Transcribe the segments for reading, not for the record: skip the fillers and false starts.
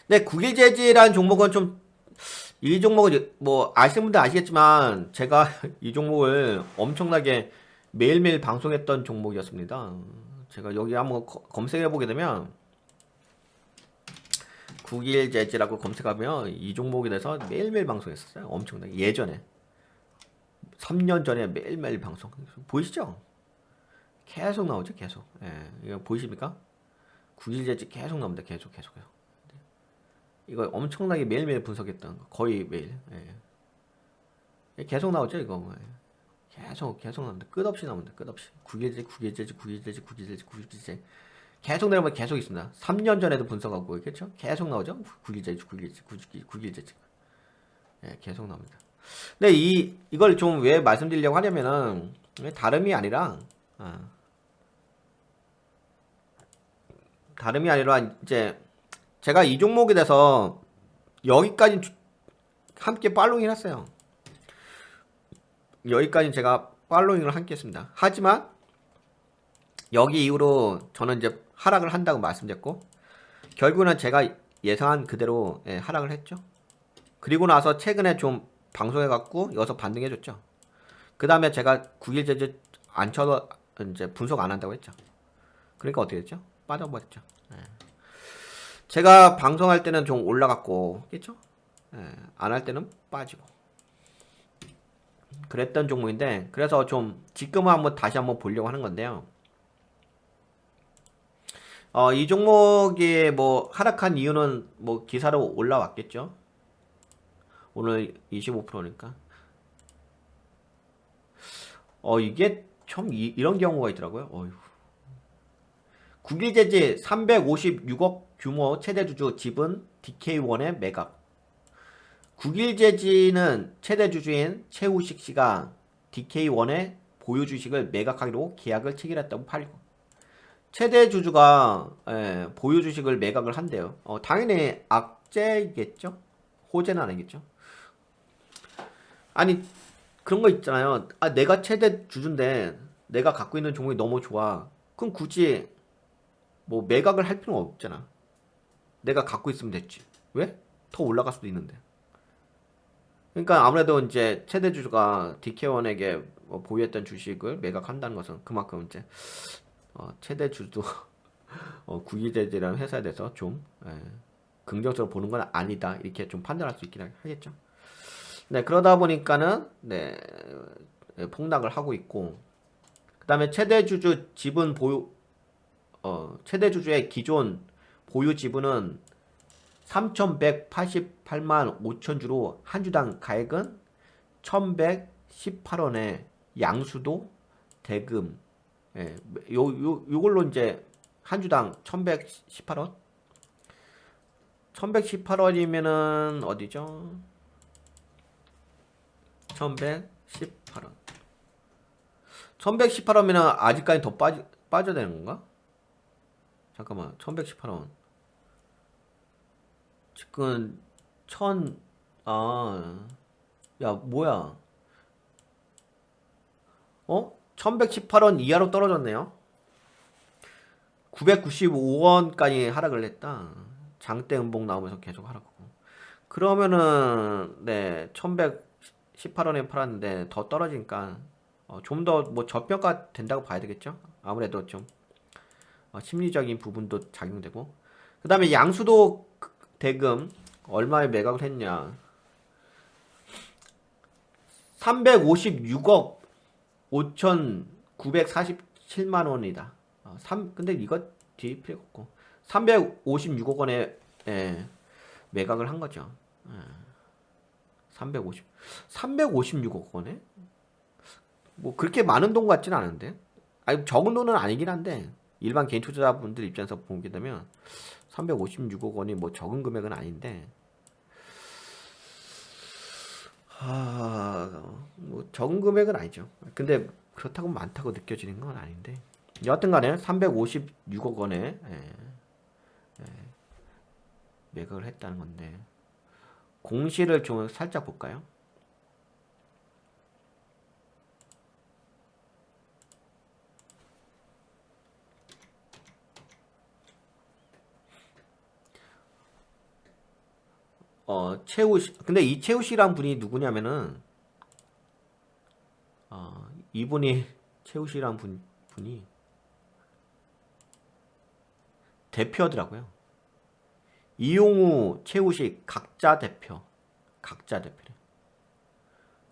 근데 국일재지라는 종목은 좀, 이 종목은 뭐 아시는 분들 아시겠지만 제가 이 종목을 엄청나게 매일매일 방송했던 종목이었습니다. 제가 여기 한번 검색해 보게 되면 국일재지라고 검색하면 이 종목에 대해서 매일매일 방송했었어요. 엄청나게 예전에 3년 전에 매일매일 방송 보이시죠? 계속 나오죠, 계속. 예, 이거 보이십니까? 국일재지 계속 나옵니다, 계속. 이거 엄청나게 매일매일 분석했던 거, 거의 매일. 예. 계속 나오죠, 이거. 예. 계속 나옵니다. 끝없이 나옵니다, 끝없이. 국일재지. 계속 내려오면 계속 있습니다. 3년 전에도 분석하고, 그렇죠? 계속 나오죠? 국일재지. 예, 계속 나옵니다. 근데 이걸 좀 왜 말씀드리려고 하냐면은, 다름이 아니라, 아, 다름이 아니라, 이제, 제가 이 종목에 대해서 여기까지 함께 팔로잉을 했어요. 여기까지 제가 팔로잉을 함께 했습니다. 하지만 여기 이후로 저는 이제 하락을 한다고 말씀드렸고 결국은 제가 예상한 그대로 하락을 했죠. 그리고 나서 최근에 좀 방송해갖고 여기서 반등해줬죠. 그 다음에 제가 9일 제주 안 쳐도 이제 분석 안 한다고 했죠. 그러니까 어떻게 됐죠? 빠져버렸죠. 제가 방송할 때는 좀 올라갔고, 그렇죠? 안 할 때는 빠지고. 그랬던 종목인데, 그래서 좀 지금은 한번 다시 한번 보려고 하는 건데요. 이 종목이 뭐 하락한 이유는 뭐 기사로 올라왔겠죠. 오늘 25%니까. 이게 좀 이런 경우가 있더라고요. 어휴. 국일재지 356억 규모 최대주주 지분 DK1의 매각. 국일재지는 최대주주인 최우식 씨가 DK1의 보유 주식을 매각하기로 계약을 체결했다고 팔고. 최대 주주가 보유 주식을 매각을 한대요. 당연히 악재겠죠? 호재는 아니겠죠? 아니 그런 거 있잖아요. 아 내가 최대 주주인데 내가 갖고 있는 종목이 너무 좋아. 그럼 굳이 뭐 매각을 할 필요는 없잖아. 내가 갖고 있으면 됐지. 왜? 더 올라갈 수도 있는데. 그러니까 아무래도 이제 최대 주주가 DK1에게 보유했던 주식을 매각한다는 것은 그만큼 이제 최대 주주 국유재질이라는 회사에 대해서 좀 긍정적으로 보는 건 아니다 이렇게 좀 판단할 수 있긴 하겠죠. 네 그러다 보니까는 네 폭락을 하고 있고 그다음에 최대 주주 지분 보유 최대 주주의 기존 보유 지분은 3,188만 5천 주로 한 주당 가액은 1,118원에 양수도 대금 요걸로 이제 한 주당 1,118원? 1,118원이면은 어디죠? 1,118원. 1,118원이면 아직까지 더 빠져야 되는 건가? 잠깐만, 1,118원. 지금, 야, 뭐야. 1,118원 이하로 떨어졌네요. 995원까지 하락을 했다. 장대 음봉 나오면서 계속 하락하고. 그러면은 네 1118원에 팔았는데 더 떨어지니까 좀 더 뭐 저평가 된다고 봐야 되겠죠. 아무래도 좀 심리적인 부분도 작용되고 그 다음에 양수도 대금 얼마에 매각을 했냐 356억 5,947만 원이다. 근데 이거 뒤에 필요 없고 356억 원에 매각을 한 거죠. 356억 원에? 뭐 그렇게 많은 돈 같지는 않은데. 아니 적은 돈은 아니긴 한데 일반 개인 투자자분들 입장에서 보게 되면 356억 원이 뭐 적은 금액은 아닌데 뭐 적은 금액은 아니죠. 근데 그렇다고 많다고 느껴지는 건 아닌데 여하튼 간에 356억 원에 매각을 했다는 건데 공시를 좀 살짝 볼까요? 최우시. 근데 이 최우시란 분이 누구냐면은 이분이 최우시란 분이 대표더라고요. 이용우, 최우식 각자 대표. 각자 대표래.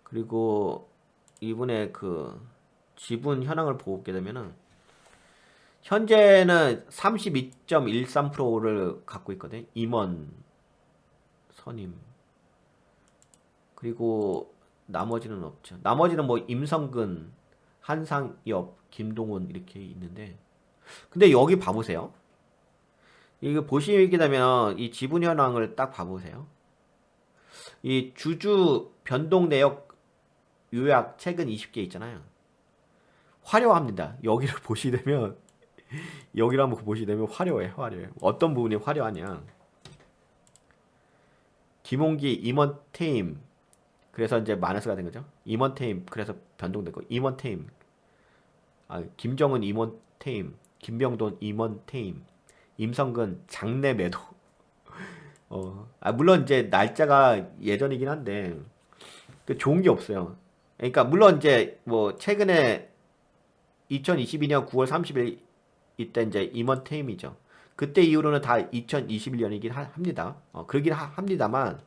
그리고 이분의 그 지분 현황을 보게 되면은 현재는 32.13%를 갖고 있거든. 임원 선임. 그리고 나머지는 없죠. 나머지는 뭐 임성근, 한상엽, 김동훈 이렇게 있는데 근데 여기 봐보세요. 이거 보시게 되면 이 지분 현황을 딱 봐보세요. 이 주주 변동 내역 요약 최근 20개 있잖아요. 화려합니다. 여기를 보시게 되면 여기를 한번 보시게 되면 화려해. 어떤 부분이 화려하냐? 김홍기 임원 퇴임. 그래서 이제 마이너스가 된 거죠. 임원 퇴임. 그래서 변동되고 임원 퇴임. 김정은 임원 퇴임. 김병돈 임원 퇴임. 임성근 장내 매도. 물론 이제 날짜가 예전이긴 한데 좋은 게 없어요. 그러니까 물론 이제 뭐 최근에 2022년 9월 30일 이때 이제 임원 퇴임이죠. 그때 이후로는 다 2021년이긴 합니다. 그러긴 합니다만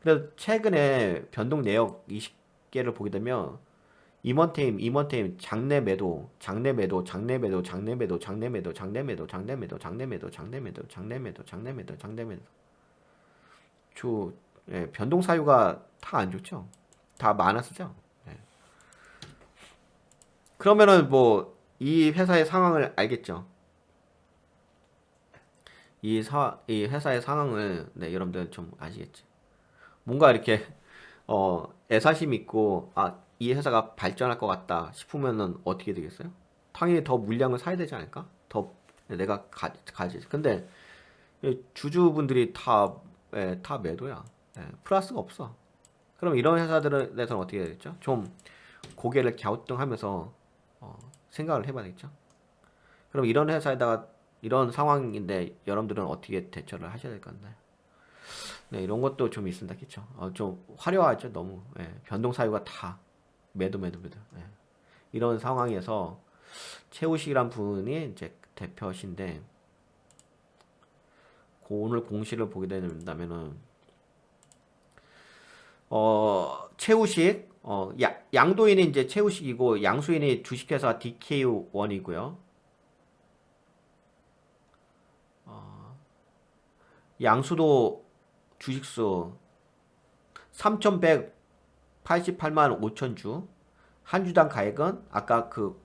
그래도 최근에 변동 내역 20개를 보게 되면 임원 퇴임, 장내 매도, 장내 매도, 장내 매도, 장내 매도, 장내 매도, 장내 매도, 장내 매도, 장내 매도, 장내 매도, 장내 매도, 장내 매도, 장내 매도. 변동 사유가 다 안 좋죠. 다 마이너스죠. 그러면은 뭐 이 회사의 상황을 알겠죠. 이 회사의 상황을 여러분들 좀 아시겠지. 뭔가 이렇게 애사심 있고 이 회사가 발전할 것 같다 싶으면은 어떻게 되겠어요? 당연히 더 물량을 사야 되지 않을까? 더 내가 가지. 근데 주주분들이 다 매도야. 플러스가 없어. 그럼 이런 회사들에 대해서는 어떻게 해야 되겠죠? 좀 고개를 갸우뚱하면서 생각을 해봐야 되겠죠? 그럼 이런 회사에다가 이런 상황인데 여러분들은 어떻게 대처를 하셔야 될 건가요? 네, 이런 것도 좀 있습니다. 그쵸? 좀 화려하죠, 너무. 변동 사유가 다 매도. 이런 상황에서 최우식이란 분이 이제 대표신데, 오늘 공시를 보게 된다면은, 최우식, 양도인이 이제 최우식이고, 양수인이 주식회사 DK1이고요. 양수도 주식수 3,188만 5천 주. 한 주당 가액은 아까 그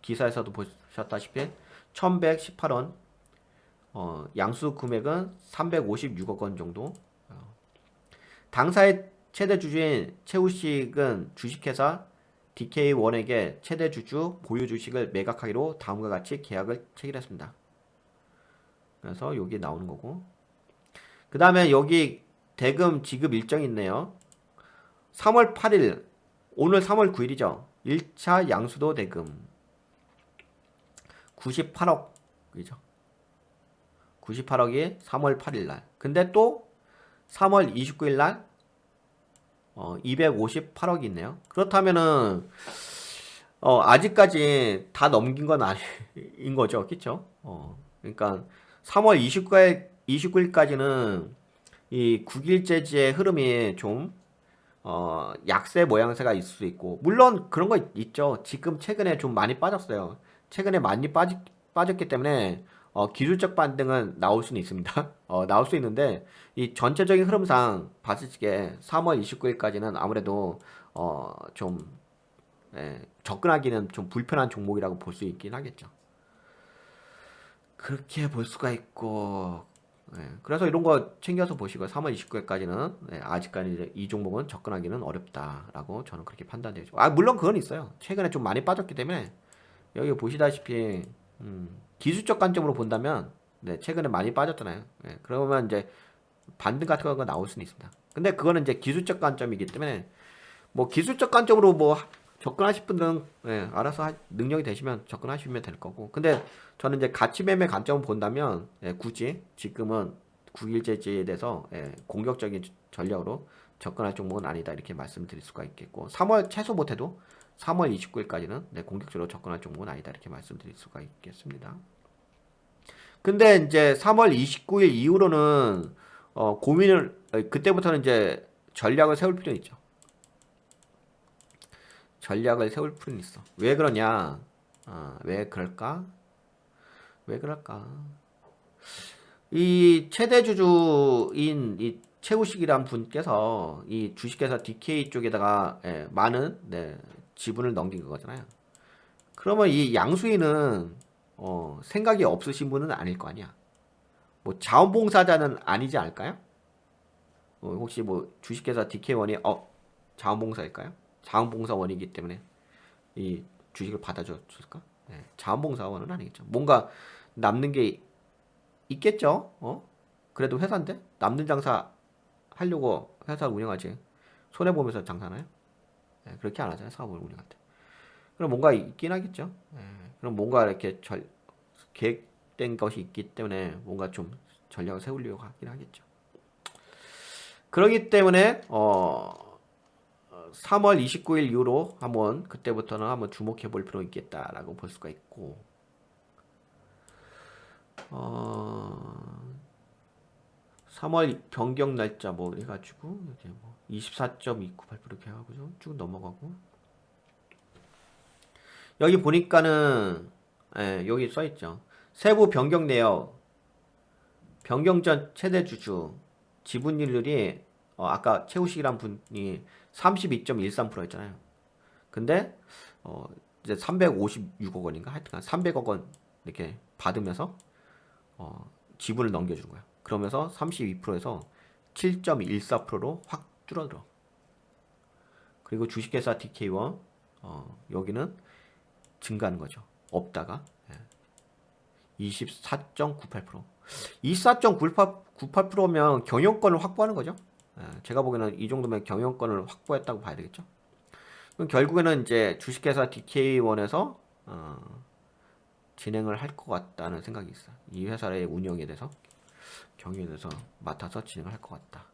기사에서도 보셨다시피 1,118원. 양수 금액은 356억 원 정도. 당사의 최대 주주인 최우식은 주식회사 DK1에게 최대 주주 보유 주식을 매각하기로 다음과 같이 계약을 체결했습니다. 그래서 여기 나오는 거고. 그 다음에 여기 대금 지급 일정이 있네요. 3월 8일, 오늘 3월 9일이죠. 1차 양수도 대금 98억이죠. 98억이 3월 8일 날. 근데 또 3월 29일 날 258억이 있네요. 그렇다면은 아직까지 다 넘긴 건 아닌 거죠. 그쵸? 그러니까 3월 29일까지는 이 국일제지의 흐름이 좀 약세 모양새가 있을 수 있고, 물론 그런 거 있죠. 지금 최근에 좀 많이 빠졌어요. 최근에 많이 빠졌기 때문에 기술적 반등은 나올 수는 있습니다. 나올 수 있는데 이 전체적인 흐름상 봤을 때 3월 29일까지는 아무래도 좀 접근하기는 좀 불편한 종목이라고 볼 수 있긴 하겠죠. 그렇게 볼 수가 있고, 그래서 이런 거 챙겨서 보시고요. 3월 29일까지는 아직까지 이 종목은 접근하기는 어렵다라고 저는 그렇게 판단되죠. 물론 그건 있어요. 최근에 좀 많이 빠졌기 때문에 여기 보시다시피 기술적 관점으로 본다면 최근에 많이 빠졌잖아요. 그러면 이제 반등 같은 거 나올 수는 있습니다. 근데 그거는 이제 기술적 관점이기 때문에 뭐 기술적 관점으로 뭐 접근하실 분들은 알아서 능력이 되시면 접근하시면 될 거고. 근데 저는 이제 가치 매매 관점을 본다면 굳이 지금은 9일째에 대해서 공격적인 전략으로 접근할 종목은 아니다 이렇게 말씀드릴 수가 있겠고 3월 최소 못해도 3월 29일까지는 공격적으로 접근할 종목은 아니다 이렇게 말씀드릴 수가 있겠습니다. 근데 이제 3월 29일 이후로는 고민을 그때부터는 이제 전략을 세울 필요는 있죠. 전략을 세울 필요는 있어. 왜 그러냐? 왜 그럴까? 왜 그럴까? 이 최대 주주인 이 최우식이란 분께서 이 주식회사 DK 쪽에다가 많은 지분을 넘긴 거잖아요. 그러면 이 양수인은 생각이 없으신 분은 아닐 거 아니야. 뭐 자원봉사자는 아니지 않을까요? 혹시 뭐 주식회사 DK1이 자원봉사일까요? 자원봉사원이기 때문에 이 주식을 받아줬을까? 자원봉사원은 아니겠죠. 뭔가 남는 게 있겠죠. 그래도 회사인데 남는 장사 하려고 회사 운영하지. 손해 보면서 장사나요? 그렇게 안 하잖아요. 사업을 운영할 때. 그럼 뭔가 있긴 하겠죠. 그럼 뭔가 이렇게 계획된 것이 있기 때문에 뭔가 좀 전략을 세우려고 하긴 하겠죠. 그러기 때문에 3월 29일 이후로 한번 그때부터는 한번 주목해 볼 필요 있겠다라고 볼 수가 있고 3월 변경 날짜 뭐 해가지고 이제 뭐 24.298% 이렇게 해가지고 쭉 넘어가고 여기 보니까는 여기 써있죠. 세부 변경 내역 변경 전 최대 주주 지분율이 아까 최우식이란 분이 32.13%였잖아요. 근데 이제 356억 원인가 하여튼간 300억 원 이렇게 받으면서 지분을 넘겨주는 거야. 그러면서 32%에서 7.14%로 확 줄어들어. 그리고 주식회사 DK1 여기는 증가하는 거죠. 없다가 24.98%. 24.98%면 경영권을 확보하는 거죠. 제가 보기에는 이 정도면 경영권을 확보했다고 봐야 되겠죠. 그럼 결국에는 이제 주식회사 DK1에서 진행을 할 것 같다는 생각이 있어요. 이 회사의 운영에 대해서 경영에 대해서 맡아서 진행을 할 것 같다.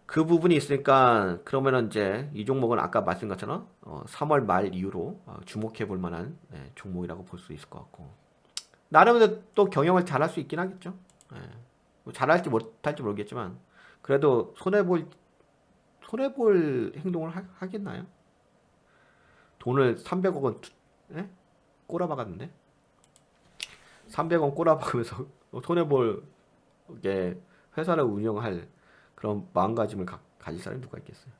그 부분이 있으니까 그러면은 이제 이 종목은 아까 말씀 것처럼 3월 말 이후로 주목해 볼 만한 종목이라고 볼 수 있을 것 같고 나름대로 또 경영을 잘할 수 있긴 하겠죠. 뭐 잘할지 못할지 모르겠지만 그래도 손해볼 행동을 하겠나요? 돈을 300억 원 꼬라박았는데 300원 꼬라박으면서 손해볼 게 회사를 운영할 그런 마음가짐을 가질 사람이 누가 있겠어요?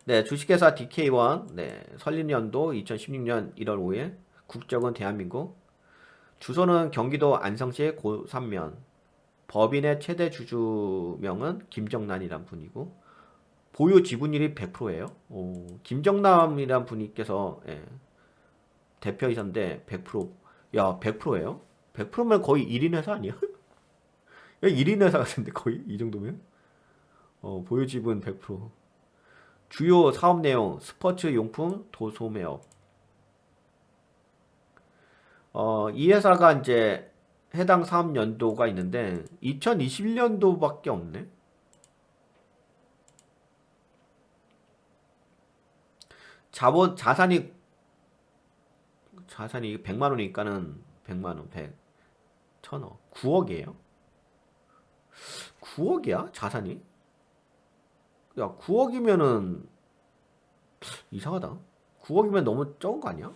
네, 주식회사 DK1 설립연도 2016년 1월 5일 국적은 대한민국 주소는 경기도 안성시 고산면 법인의 최대 주주명은 김정남이란 분이고 보유 지분율이 100%예요. 김정남이란 분께서 대표이사인데 100%. 야, 100%예요? 100%면 거의 1인 회사 아니야? 1인 회사 같은데 거의 이 정도면? 보유 지분 100%. 주요 사업 내용 스포츠 용품 도소매업. 이 회사가 이제 해당 사업 연도가 있는데 2021년도밖에 없네. 자산이 100만 원이니까는 100만 원, 100, 1000억, 9억이에요? 9억이야? 자산이? 야, 9억이면은 이상하다. 9억이면 너무 적은 거 아니야?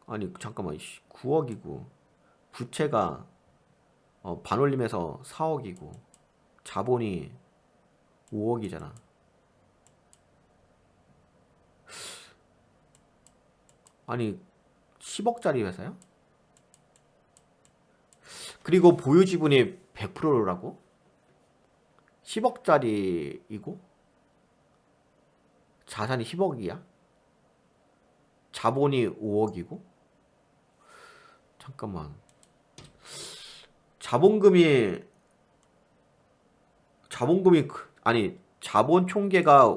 아니, 잠깐만. 9억이고 부채가 반올림해서 4억이고 자본이 5억이잖아. 아니 10억짜리 회사야? 그리고 보유 지분이 100%라고? 10억짜리이고 자산이 10억이야? 자본이 5억이고? 잠깐만. 자본금이 아니 자본 총계가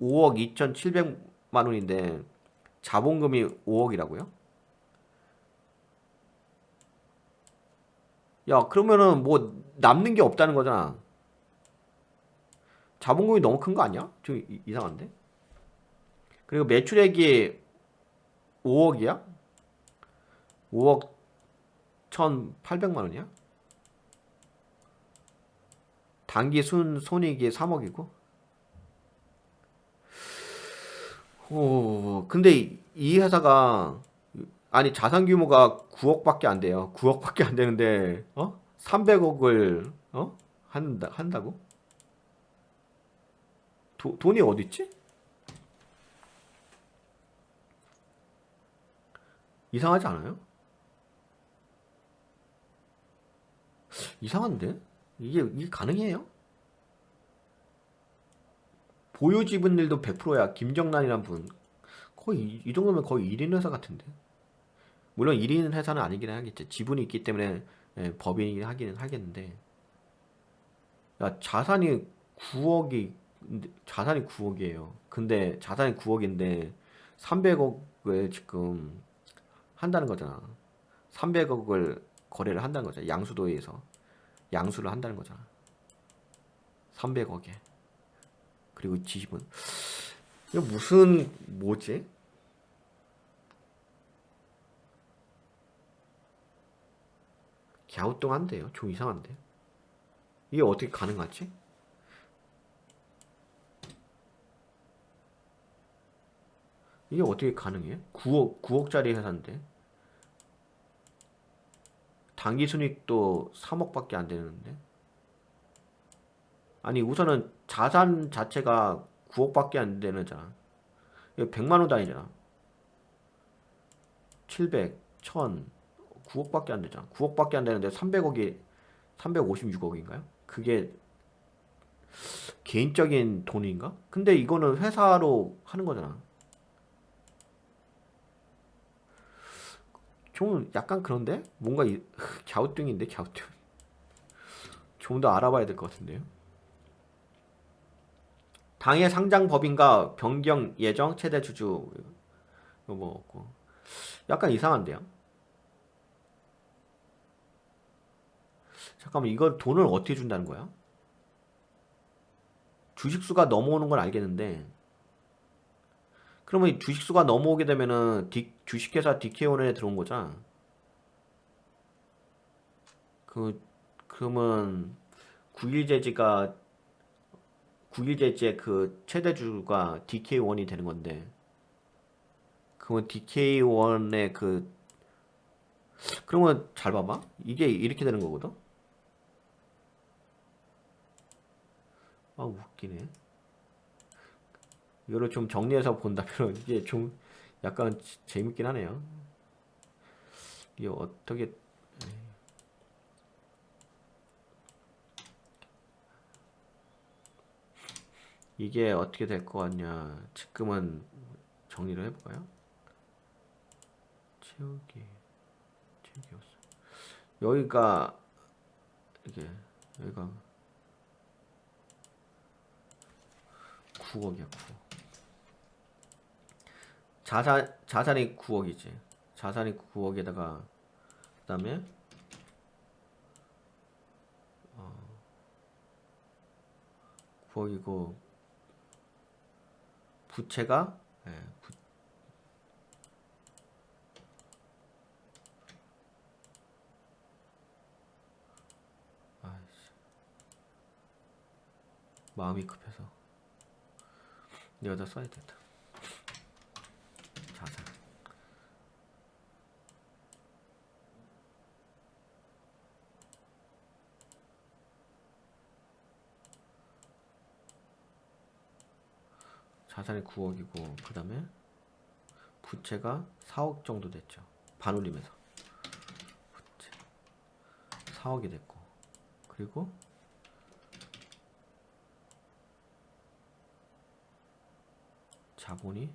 5억 2,700만 원인데 자본금이 5억이라고요? 야, 그러면은 뭐 남는 게 없다는 거잖아. 자본금이 너무 큰 거 아니야? 좀 이상한데? 그리고 매출액이 5억이야? 5억 1,800만 원이야? 단기 손익이 3억이고? 오, 근데 이 회사가 아니 자산 규모가 9억밖에 안 돼요. 9억밖에 안 되는데 300억을 한다고? 돈이 어디 있지? 이상하지 않아요? 이상한데? 이게 가능해요? 보유 지분율도 100%야. 김정란이란 분. 거의 이 정도면 거의 1인 회사 같은데. 물론 1인 회사는 아니긴 하겠지. 지분이 있기 때문에 법인이긴 하기는 하겠는데. 야, 자산이 9억이에요. 근데 자산이 9억인데 300억을 지금 한다는 거잖아. 300억을 거래를 한다는 거잖아. 양수도에서 양수를 한다는 거잖아. 300억에. 그리고 지분. 이거 무슨 뭐지? 갸우뚱한데요. 좀 이상한데. 이게 어떻게 가능하지? 이게 어떻게 가능해? 9억짜리 회사인데. 단기 순이익도 3억밖에 안 되는데. 아니, 우선은 자산 자체가 9억밖에 안 되는잖아. 이거 100만 원 단위잖아. 700, 1000, 9억밖에 안 되잖아. 9억밖에 안 되는데 300억이 356억인가요? 그게 개인적인 돈인가? 근데 이거는 회사로 하는 거잖아. 좀 약간 그런데? 뭔가 갸우뚱인데 갸우뚱. 좀 더 알아봐야 될 것 같은데요. 당해 상장 법인과 변경 예정 최대 주주 이거 뭐 없고. 약간 이상한데요. 잠깐만 이걸 돈을 어떻게 준다는 거야? 주식수가 넘어오는 건 알겠는데 그러면 주식수가 넘어오게 되면은 주식회사 DK원에 들어온 거잖아. 그 그러면 9일제지가 9일제지의 그 최대주가 DK1이 되는 건데 그러면 DK1의 그러면 잘 봐봐. 이게 이렇게 되는 거거든. 아 웃기네. 이거를 좀 정리해서 본다면 이게 좀 약간 재밌긴 하네요. 이게 어떻게 이게 어떻게 될 것 같냐. 지금은 정리를 해볼까요? 채우기 채우기 없어. 여기가 이게 여기가 9억이야 9억. 자산이 9억이지. 자산이 9억에다가 그다음에 9억이고 부채가 예, 아이씨, 마음이 급해서 여기다 써야 된다. 자산. 자산이 9억이고 그다음에 부채가 4억 정도 됐죠. 반올림해서 부채 4억이 됐고 그리고 자본이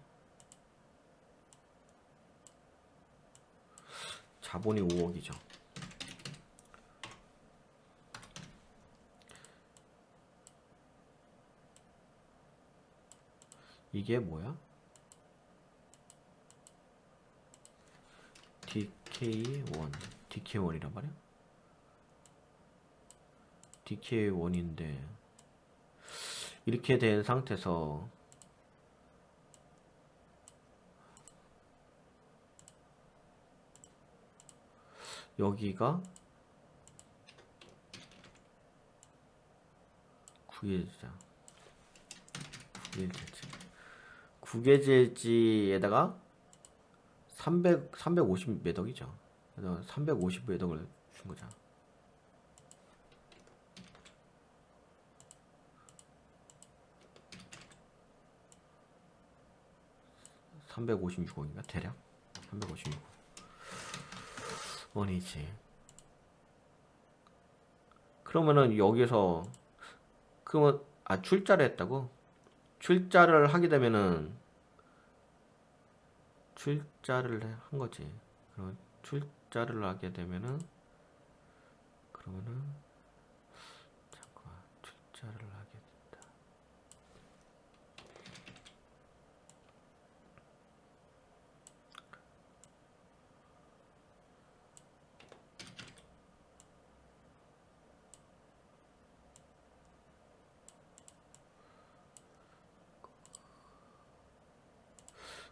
5억이죠. 이게 뭐야? DK1 DK1이란 말이야? DK1인데 이렇게 된 상태에서 여기가 구계제자, 구계제지에다가 350 매덕이죠. 그래서 350 매덕을 준 거죠. (356억인가) 대략 356억 원이지. 그러면은 여기서 그러면 출자를 했다고? 출자를 하게 되면은 출자를 한 거지. 그러면 출자를 하게 되면은 그러면은 잠깐만 출자를 하게 된다.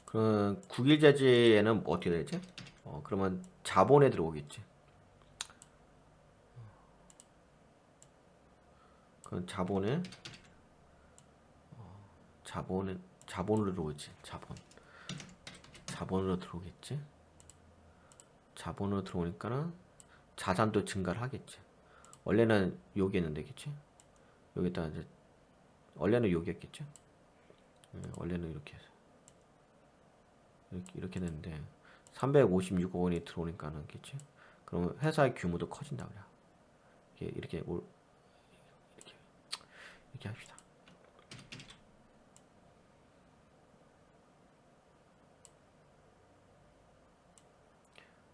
그럼 국유제지에는 뭐 어떻게 되지? 그러면 자본에 들어오겠지. 그럼 자본으로 들어오지. 자본으로 들어오겠지. 자본으로 들어오니까는 자산도 증가를 하겠지. 원래는 여기였는데, 그치? 여기다 이제 원래는 여기였겠죠. 원래는 이렇게 해서 이렇게 되는데 356억 원이 들어오니까는, 그치? 그럼 회사의 규모도 커진다 그래. 이렇게 합시다.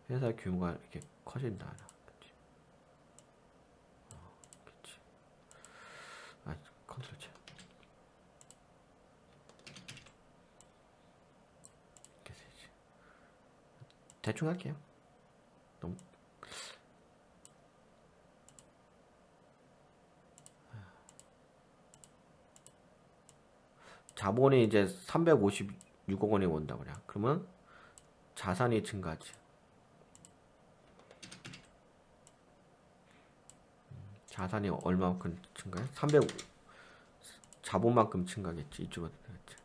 회사 규모가 이렇게 커진다. 그치? 그치? 컨트롤 C. 이렇게 되지. 대충 할게요. 너무 자본이 이제 356억 원이 온다 그래. 그러면 자산이 증가하지. 자산이 얼마만큼 증가해? 자본만큼 증가하겠지. 이쪽으로 되겠지.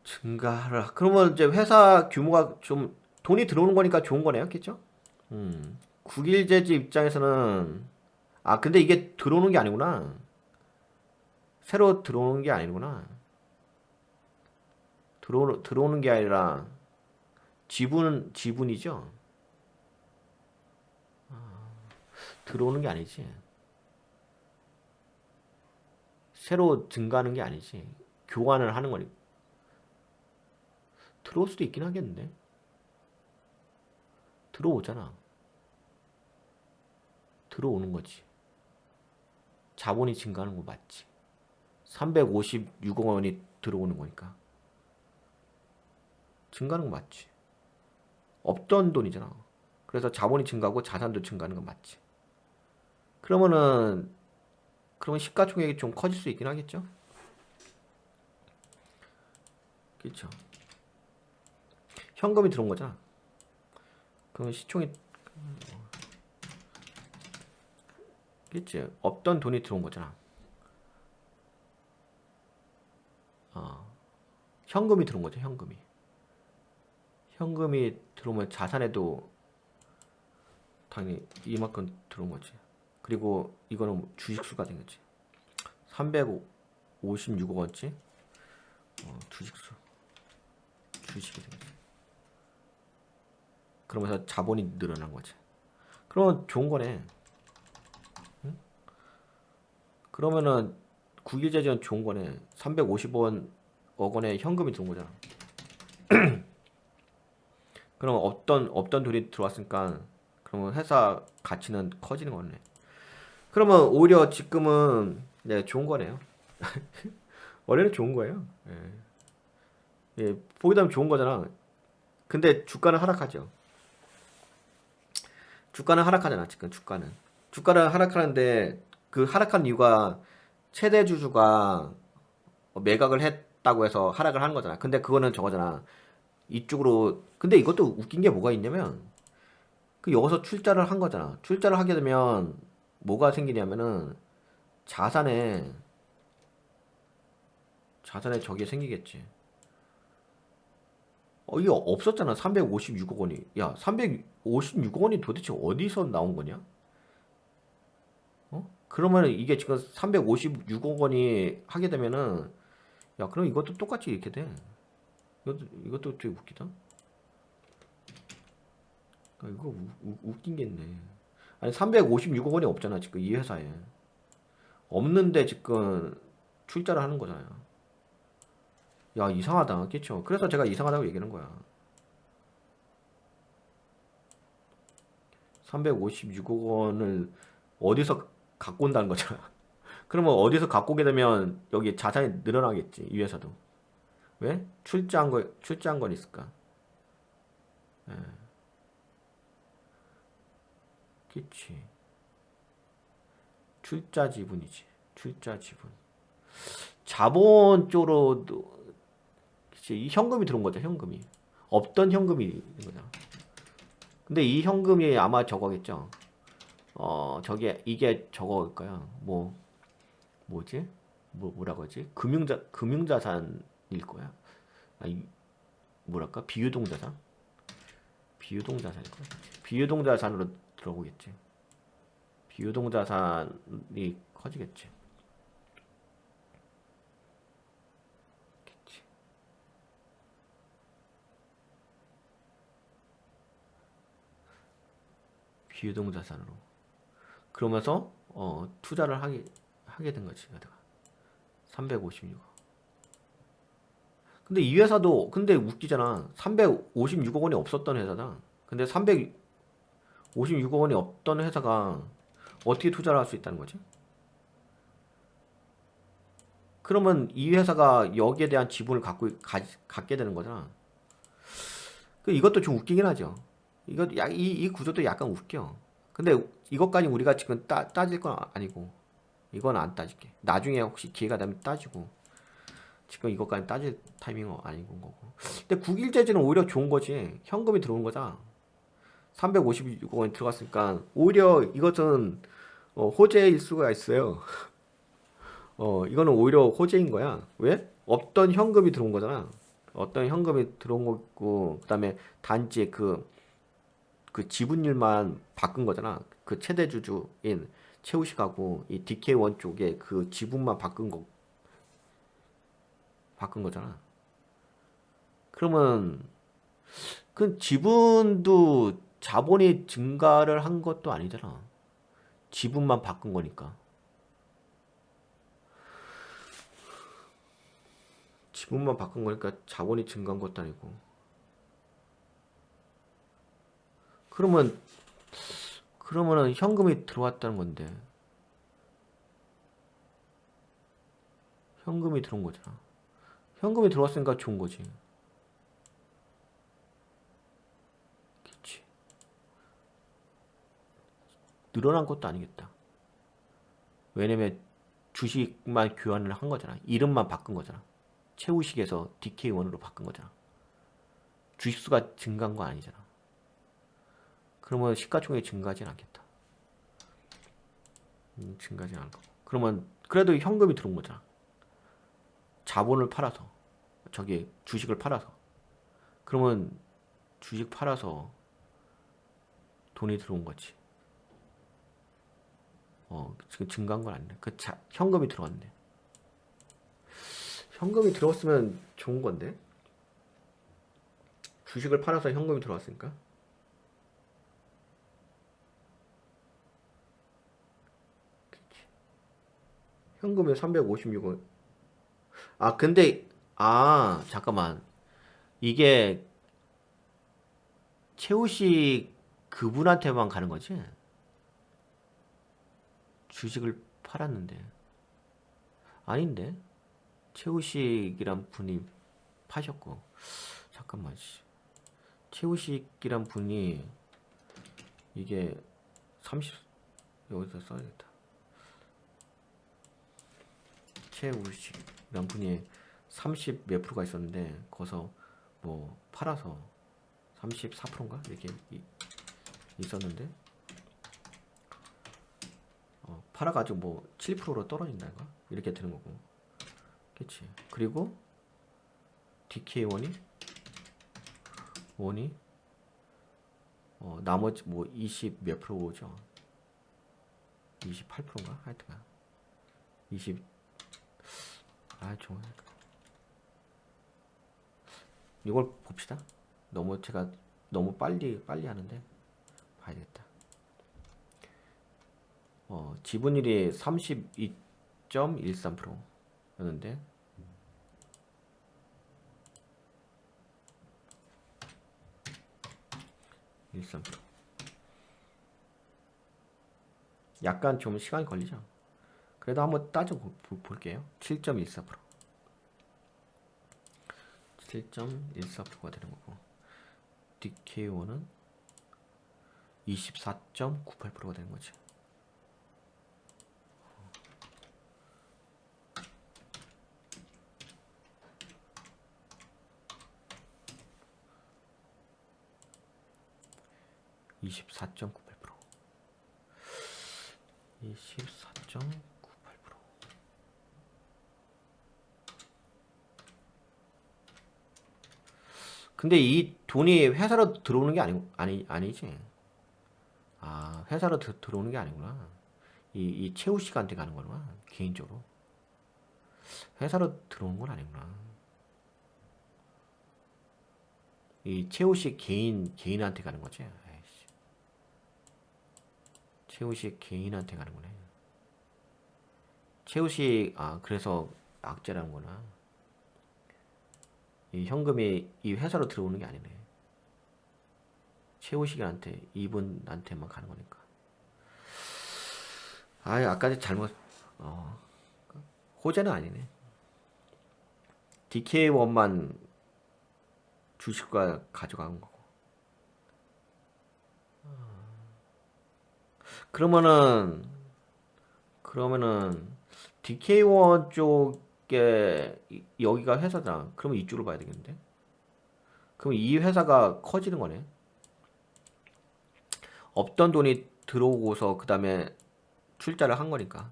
증가하라. 그러면 이제 회사 규모가 좀 돈이 들어오는 거니까 좋은 거네요, 그렇죠? 국일제지 입장에서는 근데 이게 들어오는 게 아니구나. 새로 들어오는 게 아니구나. 들어오는 게 아니라 지분이죠. 들어오는 게 아니지. 새로 증가하는 게 아니지. 교환을 하는 거니까. 들어올 수도 있긴 하겠는데. 들어오잖아. 들어오는 거지. 자본이 증가하는 거 맞지. 356억 원이 들어오는 거니까. 증가하는 거 맞지. 없던 돈이잖아. 그래서 자본이 증가하고 자산도 증가하는 건 맞지. 그러면 시가총액이 좀 커질 수 있긴 하겠죠? 그렇죠. 현금이 들어온 거잖아. 그러면 시총이 그렇지. 없던 돈이 들어온 거잖아. 현금이 들어온 거죠. 현금이 들어오면 자산에도 당연히 이만큼 들어온 거지. 그리고 이거는 주식수가 된 거지. 356억 원치 주식이 된 거지. 그러면서 자본이 늘어난 거지. 그러면 좋은 거네. 응? 그러면은 국유제지는 좋은 거네. 350억 원의 현금이 들어온 거잖아. 그럼 없던 돈이 들어왔으니까 그러면 회사 가치는 커지는 거네. 그러면 오히려 지금은 좋은 거네요. 원래는 좋은 거예요. 예. 예, 보기 드하면 좋은 거잖아. 근데 주가는 하락하죠. 주가는 하락하잖아, 지금 주가는. 주가는 하락하는데 그 하락한 이유가 최대 주주가 매각을 했다고 해서 하락을 하는 거잖아. 근데 그거는 저거잖아. 이쪽으로. 근데 이것도 웃긴 게 뭐가 있냐면 그 여기서 출자를 한 거잖아. 출자를 하게 되면 뭐가 생기냐면은 자산에 자산에 저게 생기겠지. 이게 없었잖아. 356억 원이. 야, 356억 원이 도대체 어디서 나온 거냐? 그러면은 이게 지금 356억 원이 하게 되면은 야, 그럼 이것도 똑같이 이렇게 돼. 이것도 되게 웃기다. 이거 웃긴 게 있네. 아니 356억 원이 없잖아 지금 이 회사에. 없는데 지금 출자를 하는 거잖아요. 야, 이상하다. 그쵸? 그래서 제가 이상하다고 얘기하는 거야. 356억 원을 어디서 갖고 온다는 거잖아. 그러면 어디서 갖고 오게 되면 여기 자산이 늘어나겠지. 이 회사도. 왜? 출자한 건 있을까? 예, 그치. 출자 지분이지. 출자 지분. 자본 쪽으로도, 그치. 이 현금이 들어온 거죠, 현금이. 없던 현금이 있는 거잖아. 근데 이 현금이 아마 저거겠죠. 저게, 이게 저거일 거야. 뭐지? 뭐라고 하지? 금융자산일 거야. 아니, 뭐랄까? 비유동자산? 비유동자산일 거야. 비유동자산으로 들어오겠지. 비유동자산이 커지겠지. 그치. 비유동자산으로. 그러면서 투자를 하게 된 거지. 내가 356억. 근데 이 회사도 근데 웃기잖아. 356억 원이 없었던 회사다. 근데 356억 원이 없던 회사가 어떻게 투자를 할 수 있다는 거지? 그러면 이 회사가 여기에 대한 지분을 갖게 되는 거잖아. 이것도 좀 웃기긴 하죠. 이 구조도 약간 웃겨. 근데 이것까지 우리가 지금 따질 건 아니고, 이건 안 따질게. 나중에 혹시 기회가 되면 따지고, 지금 이것까지 따질 타이밍은 아닌 거고. 근데 국일제지는 오히려 좋은 거지. 현금이 들어오는 거잖아. 356억 원이 들어갔으니까, 오히려 이것은 호재일 수가 있어요. 이거는 오히려 호재인 거야. 왜? 없던 현금이 들어온 거잖아. 어떤 현금이 들어온 거고, 그 다음에 단지 그 지분율만 바꾼 거잖아. 그 최대 주주인 최우식하고 이 DK1 쪽에 그 지분만 바꾼 거잖아. 그러면 그 지분도 자본이 증가를 한 것도 아니잖아. 지분만 바꾼 거니까. 지분만 바꾼 거니까 자본이 증가한 것도 아니고. 그러면은 현금이 들어왔다는 건데. 현금이 들어온 거잖아. 현금이 들어왔으니까 좋은 거지. 그치. 늘어난 것도 아니겠다. 왜냐면 주식만 교환을 한 거잖아. 이름만 바꾼 거잖아. 최우식에서 DK1으로 바꾼 거잖아. 주식수가 증가한 거 아니잖아. 그러면 시가총액이 증가하진 않겠다. 증가하진 않을 거고. 그러면 그래도 현금이 들어온 거잖아. 자본을 팔아서. 저기 주식을 팔아서. 그러면 주식 팔아서 돈이 들어온 거지. 지금 증가한 건 아닌데. 현금이 들어왔네. 현금이 들어왔으면 좋은 건데. 주식을 팔아서 현금이 들어왔으니까. 현금에 356원. 근데, 잠깐만. 이게 최우식 그분한테만 가는 거지? 주식을 팔았는데. 아닌데? 최우식이란 분이 파셨고. 잠깐만. 최우식이란 분이 이게 30 여기서 써야겠다. 최우식이란 분이 30 몇 프로가 있었는데 거기서 뭐 팔아서 34%인가 이렇게 있었는데 팔아가지고 뭐 7%로 떨어진다니까 이렇게 되는 거고. 그치. 그리고 DK1이 나머지 뭐 20 몇 프로죠. 28%인가 하여튼간 20 좋아. 이걸 봅시다. 제가 너무 빨리 하는데 봐야 되겠다. 지분율이 32.13%였는데 약간 좀 시간이 걸리죠. 그래도 한번 따져 볼게요. 7.14% 7.14%가 되는 거고 DK1은 24.98%가 되는 거지. (24.98%) 24.98%. 근데 이 돈이 회사로 들어오는 게 아니지. 회사로 들어오는 게 아니구나. 이 최우 씨한테 가는 거구나. 개인적으로. 회사로 들어오는 건 아니구나. 이 최우 씨 개인한테 가는 거지. 아이씨. 최우 씨 개인한테 가는 거네. 최우 씨, 그래서 악재라는 거나. 이 현금이 이 회사로 들어오는 게 아니네. 최우식한테 이분한테만 가는 거니까. 아까 잘못 호재는 아니네. DK1만 주식과 가져간 거고. 그러면은 DK1 쪽에 여기가 회사다. 그러면 이쪽으로 봐야 되겠는데. 그럼 이 회사가 커지는 거네. 없던 돈이 들어오고서 그 다음에 출자를 한 거니까.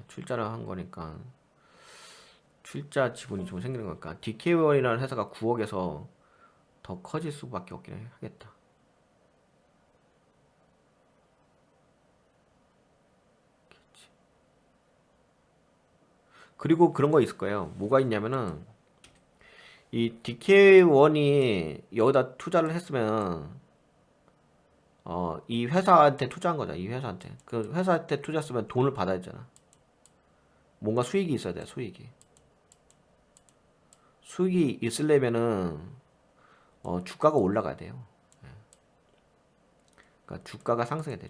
출자를 한 거니까 출자 지분이 좀 생기는 거니까 DK1이라는 회사가 9억에서 더 커질 수밖에 없긴 하겠다. 그리고 그런 거 있을 거예요. 뭐가 있냐면은 이 DK1이 여기다 투자를 했으면 이 회사한테 투자한 거잖아. 이 회사한테. 그 회사한테 투자했으면 돈을 받아야 되잖아. 뭔가 수익이 있어야 돼. 수익이 있으려면은 주가가 올라가야 돼요. 그러니까 주가가 상승해야 돼.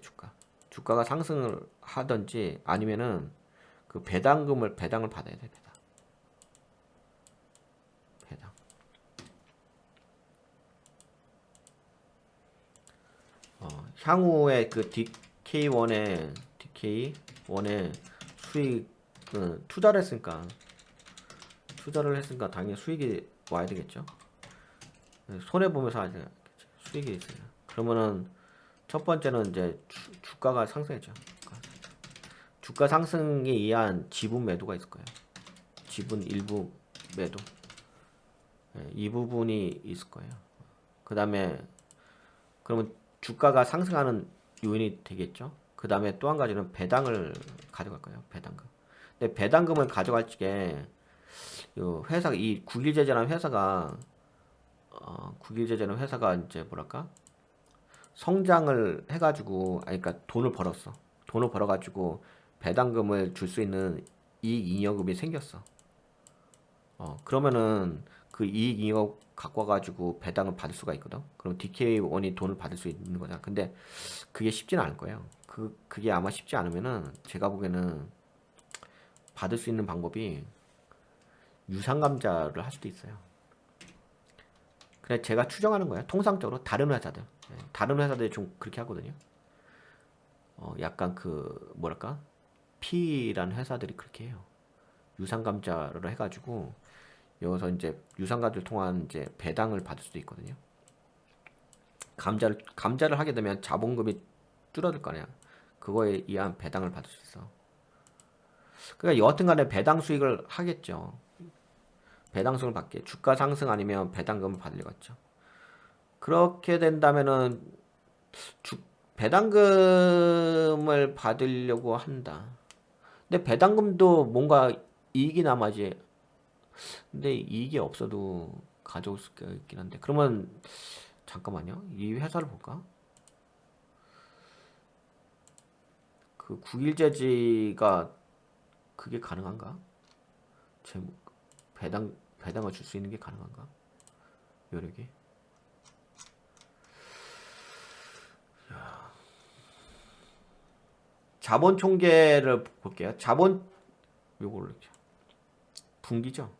주가가 상승을 하든지 아니면은 그 배당을 받아야 돼. 배당. 향후에 그 DK1에 수익 투자를 했으니까 당연히 수익이 와야 되겠죠. 손해 보면서 하지 수익이 있어요. 그러면은 첫 번째는 이제 주가가 상승했죠. 주가 상승에 의한 지분 매도가 있을 거예요. 지분 일부 매도. 이 부분이 있을 거예요. 그 다음에 그러면 주가가 상승하는 요인이 되겠죠. 그 다음에 또 한 가지는 배당을 가져갈 거예요. 배당금. 근데 배당금을 가져갈 적에 회사가 이 국일제재라는 회사가 이제 뭐랄까 성장을 해가지고 그러니까 돈을 벌었어. 돈을 벌어가지고 배당금을 줄 수 있는 이익 잉여금이 생겼어. 그러면은 그 이익 잉여 갖고 와가지고 배당을 받을 수가 있거든. 그럼 DK1이 돈을 받을 수 있는 거잖아. 근데 그게 쉽지는 않을 거예요. 그게 아마 쉽지 않으면은 제가 보기에는 받을 수 있는 방법이 유상감자를 할 수도 있어요. 그냥 제가 추정하는 거예요. 통상적으로 다른 회사들, 다른 회사들이 좀 그렇게 하거든요. 약간 그 뭐랄까 P라는 회사들이 그렇게 해요. 유상감자를 해가지고 여기서 이제 유상감자를 통한 이제 배당을 받을 수도 있거든요. 감자를 하게 되면 자본금이 줄어들 거 아니야. 그거에 의한 배당을 받을 수 있어. 그러니까 여하튼간에 배당 수익을 하겠죠. 배당 수익을 받게 주가 상승 아니면 배당금을 받으려겠죠. 그렇게 된다면은 주, 배당금을 받으려고 한다. 근데 배당금도 뭔가 이익이 남아지. 근데 이익이 없어도 가져올 수 있긴 한데. 그러면 잠깐만요. 이 회사를 볼까? 그 국일제지가 그게 가능한가? 배당을 줄 수 있는 게 가능한가? 여력이. 자본 총계를 볼게요. 요거를 이렇게. 분기죠.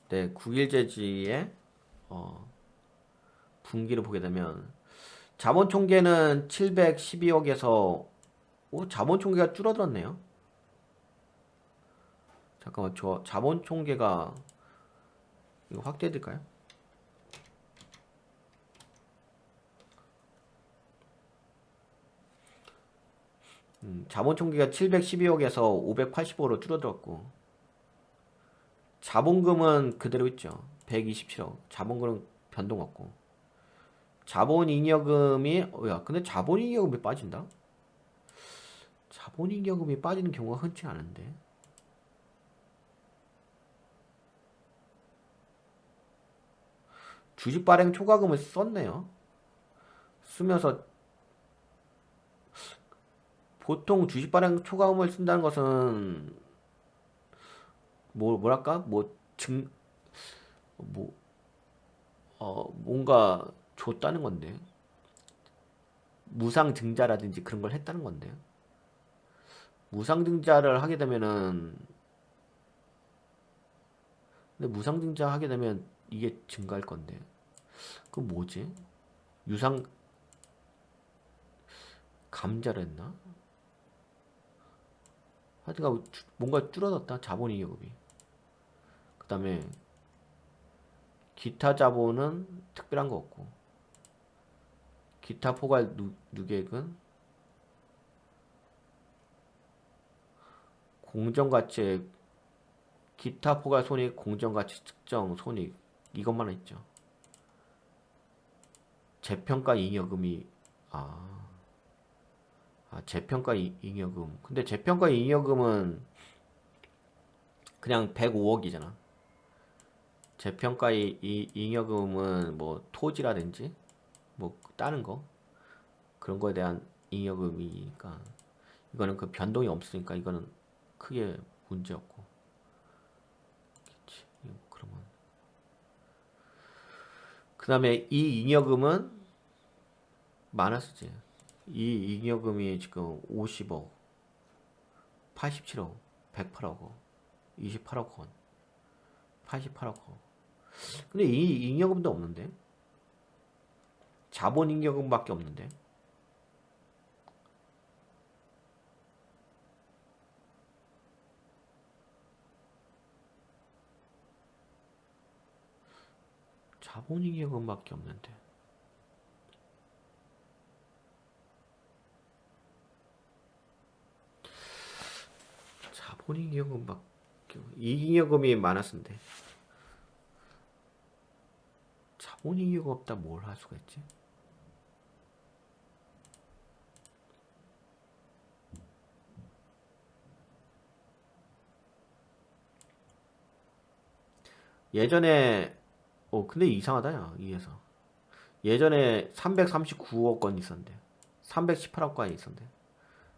네, 국일제지의 분기를 보게 되면 자본 총계는 712억에서 자본 총계가 줄어들었네요. 잠깐만, 저 자본 총계가 이거 확대해 드릴까요? 자본 총계가 712억에서 580억으로 줄어들었고 자본금은 그대로 있죠. 127억. 자본금은 변동 없고 자본잉여금이 야 근데 자본잉여금이 빠진다? 자본잉여금이 빠지는 경우가 흔치 않은데 주식 발행 초과금을 썼네요. 쓰면서 보통 주식 발행 초과금을 쓴다는 것은 뭐랄까 뭐 뭔가 줬다는 건데 무상증자라든지 그런 걸 했다는 건데 무상증자를 하게 되면은 근데 무상증자 하게 되면 이게 증가할 건데 그 뭐지? 유상 감자를 했나? 하여튼간 뭔가 줄어들었다 자본잉여금이. 그 다음에 기타 자본은 특별한 거 없고 기타 포괄 누계액은 공정가치 기타 포괄 손익 공정가치 측정 손익 이것만 있죠. 재평가 잉여금이 아, 재평가 잉여금 근데 재평가 잉여금은 그냥 105억이잖아. 재평가 잉여금은 뭐 토지라든지 뭐 다른 거 그런 거에 대한 잉여금이니까 이거는 그 변동이 없으니까 이거는 크게 문제 없고 그러면 그 다음에 이 잉여금은 많았었지. 이 잉여금이 지금 50억 87억 108억 원 28억 원 88억 원 근데 이 잉여금도 없는데 자본 잉여금밖에 없는데 자본 잉여금밖에 없는데 자본 잉여금밖에 이익잉여금이 많았는데 자본 잉여금 없다 뭘 할 수가 있지? 예전에 근데 이상하다 야 이 회사 예전에 339억 건 있었는데 318억 건이 있었는데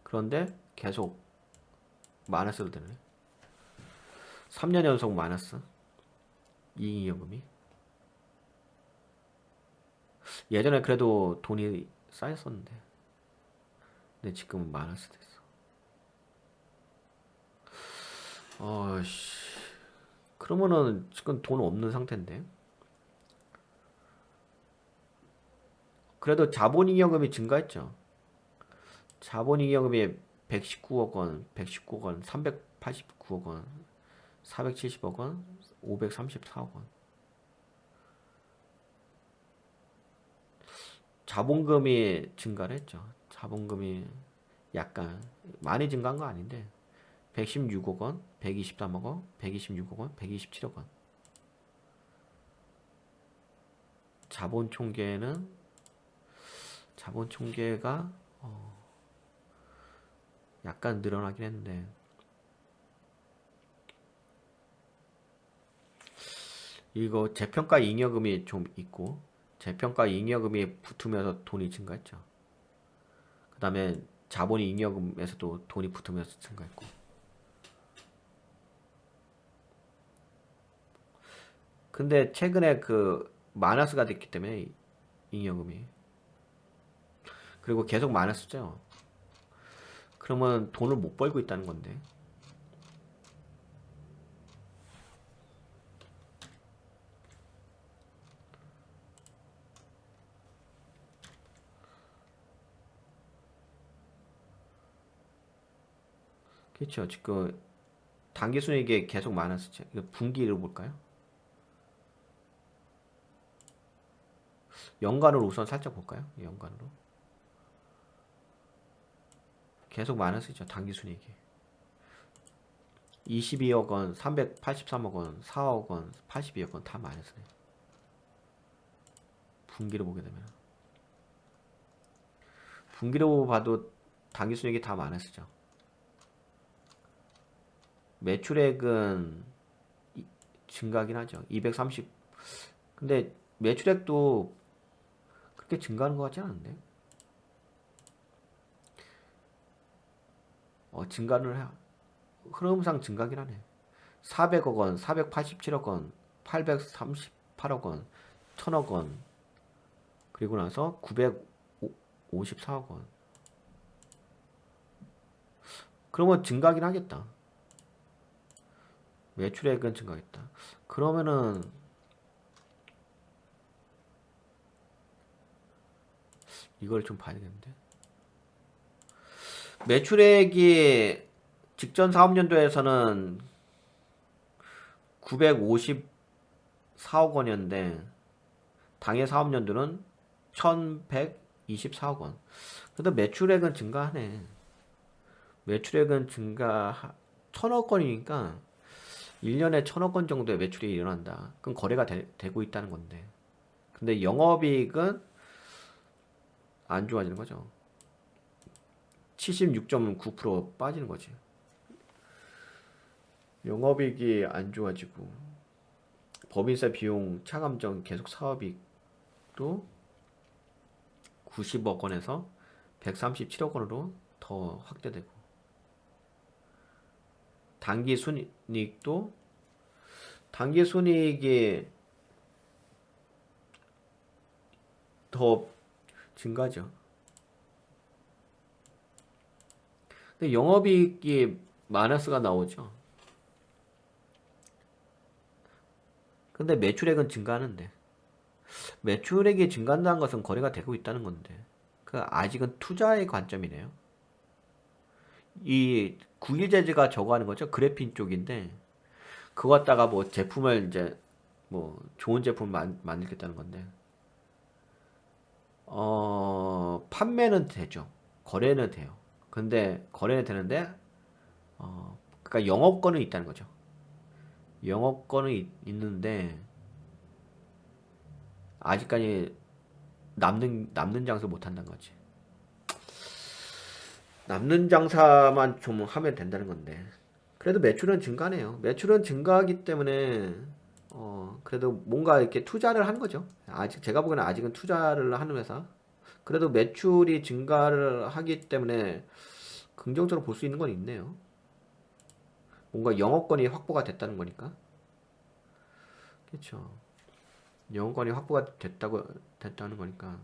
그런데 계속 마이너스로 되네 3년 연속 마이너스 이익잉여금이 예전에 그래도 돈이 쌓였었는데 근데 지금은 마이너스 됐어 씨. 그러면은 지금 돈 없는 상태인데. 그래도 자본잉여금이 증가했죠. 자본잉여금이 119억 원, 119억 원, 389억 원, 470억 원, 534억 원. 자본금이 증가를 했죠. 자본금이 약간 많이 증가한 거 아닌데 116억 원, 123억 원, 126억 원, 127억 원. 자본 총계가 약간 늘어나긴 했는데 이거 재평가 잉여금이 좀 있고 재평가 잉여금이 붙으면서 돈이 증가했죠. 그 다음에 자본 잉여금에서도 돈이 붙으면서 증가했고 근데 최근에 그 마이너스가 됐기 때문에 잉여금이 그리고 계속 마이너스죠. 그러면 돈을 못 벌고 있다는 건데 그렇죠. 지금 당기순이익이 계속 마이너스죠. 이거 분기를 볼까요? 연간으로 우선 살짝 볼까요? 연간으로 계속 마이너스죠. 당기순이익이 22억 원, 383억 원, 4억 원, 82억 원 다 마이너스네. 분기로 보게 되면 분기로 봐도 당기순이익이 다 마이너스죠. 매출액은 증가하긴 하죠. 230. 근데 매출액도 그렇게 증가하는 것 같지 않은데? 흐름상 증가긴 하네. 400억 원, 487억 원, 838억 원, 1000억 원, 그리고 나서 954억 원. 그러면 증가하긴 하겠다. 매출액은 증가하겠다. 그러면은 이걸 좀 봐야 되겠는데. 매출액이 직전 사업연도에서는 954억 원이었는데 당해 사업연도는 1124억 원. 그래도 매출액은 증가하네. 매출액은 1000억 원이니까 1년에 1000억 원 정도의 매출이 일어난다. 그럼 거래가 되고 있다는 건데. 근데 영업이익은 안 좋아지는 거죠. 76.9% 빠지는 거지. 영업이익이 안 좋아지고 법인세 비용 차감정 계속 사업이익도 90억 원에서 137억 원으로 더 확대되고 단기 순이익이 더 증가죠. 근데 영업이익이 마이너스가 나오죠. 근데 매출액은 증가하는데 매출액이 증가한다는 것은 거래가 되고 있다는 건데 그 아직은 투자의 관점이네요. 이 구일제지가 저거 하는 거죠. 그래핀 쪽인데 그거 갖다가 뭐 제품을 이제 뭐 좋은 제품을 만들겠다는 건데 판매는 되죠. 거래는 돼요. 근데 거래는 되는데 그러니까 영업권은 있다는 거죠. 영업권은 있는데 아직까지 남는 장사 못 한다는 거지. 남는 장사만 좀 하면 된다는 건데. 그래도 매출은 증가네요. 매출은 증가하기 때문에 그래도 뭔가 이렇게 투자를 하는 거죠. 아직 제가 보기에는 아직은 투자를 하는 회사. 그래도 매출이 증가를 하기 때문에 긍정적으로 볼 수 있는 건 있네요. 뭔가 영업권이 확보가 됐다는 거니까. 그렇죠. 영업권이 확보가 됐다는 거니까.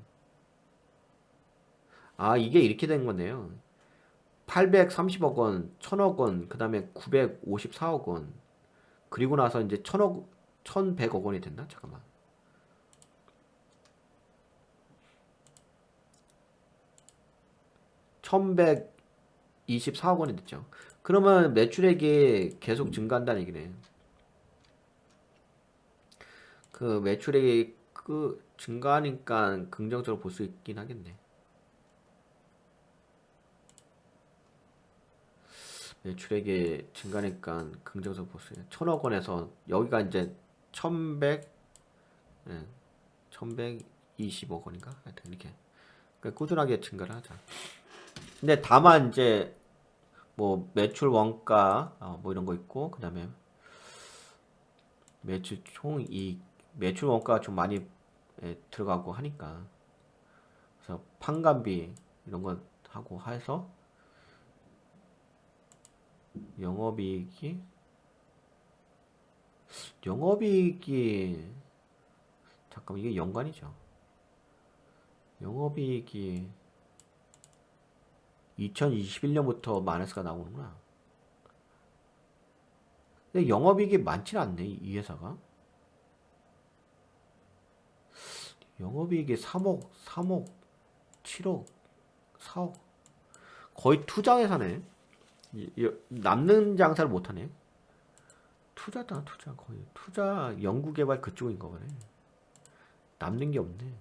아, 이게 이렇게 된 거네요. 830억 원, 1000억 원, 그 다음에 954억 원. 그리고 나서 이제 1100억 원이 됐나? 잠깐만. 1124억 원이 됐죠. 그러면 매출액이 계속 증가한다는 얘기네. 그 매출액이 그 증가하니까 긍정적으로 볼 수 있긴 하겠네. 매출액이 증가하니까 긍정적으로 볼 수 있네. 1000억 원에서 여기가 이제 1100, 예, 1120억 원인가? 하여튼 이렇게. 그러니까 꾸준하게 증가를 하자. 근데 다만 이제 뭐 매출 원가 뭐 이런 거 있고, 그 다음에 매출 총이익, 매출 원가가 좀 많이 들어가고 하니까, 그래서 판관비 이런 거 하고 해서 영업이익이 영업이익이 잠깐 이게 연관이죠. 영업이익이 2021년부터 마이너스가 나오는구나. 근데 영업이익이 많지는 않네, 이 회사가. 영업이익이 3억, 3억, 7억, 4억. 거의 투자 회사네. 남는 장사를 못하네. 투자다, 투자. 거의 투자 연구개발 그쪽인 거 보네. 남는 게 없네.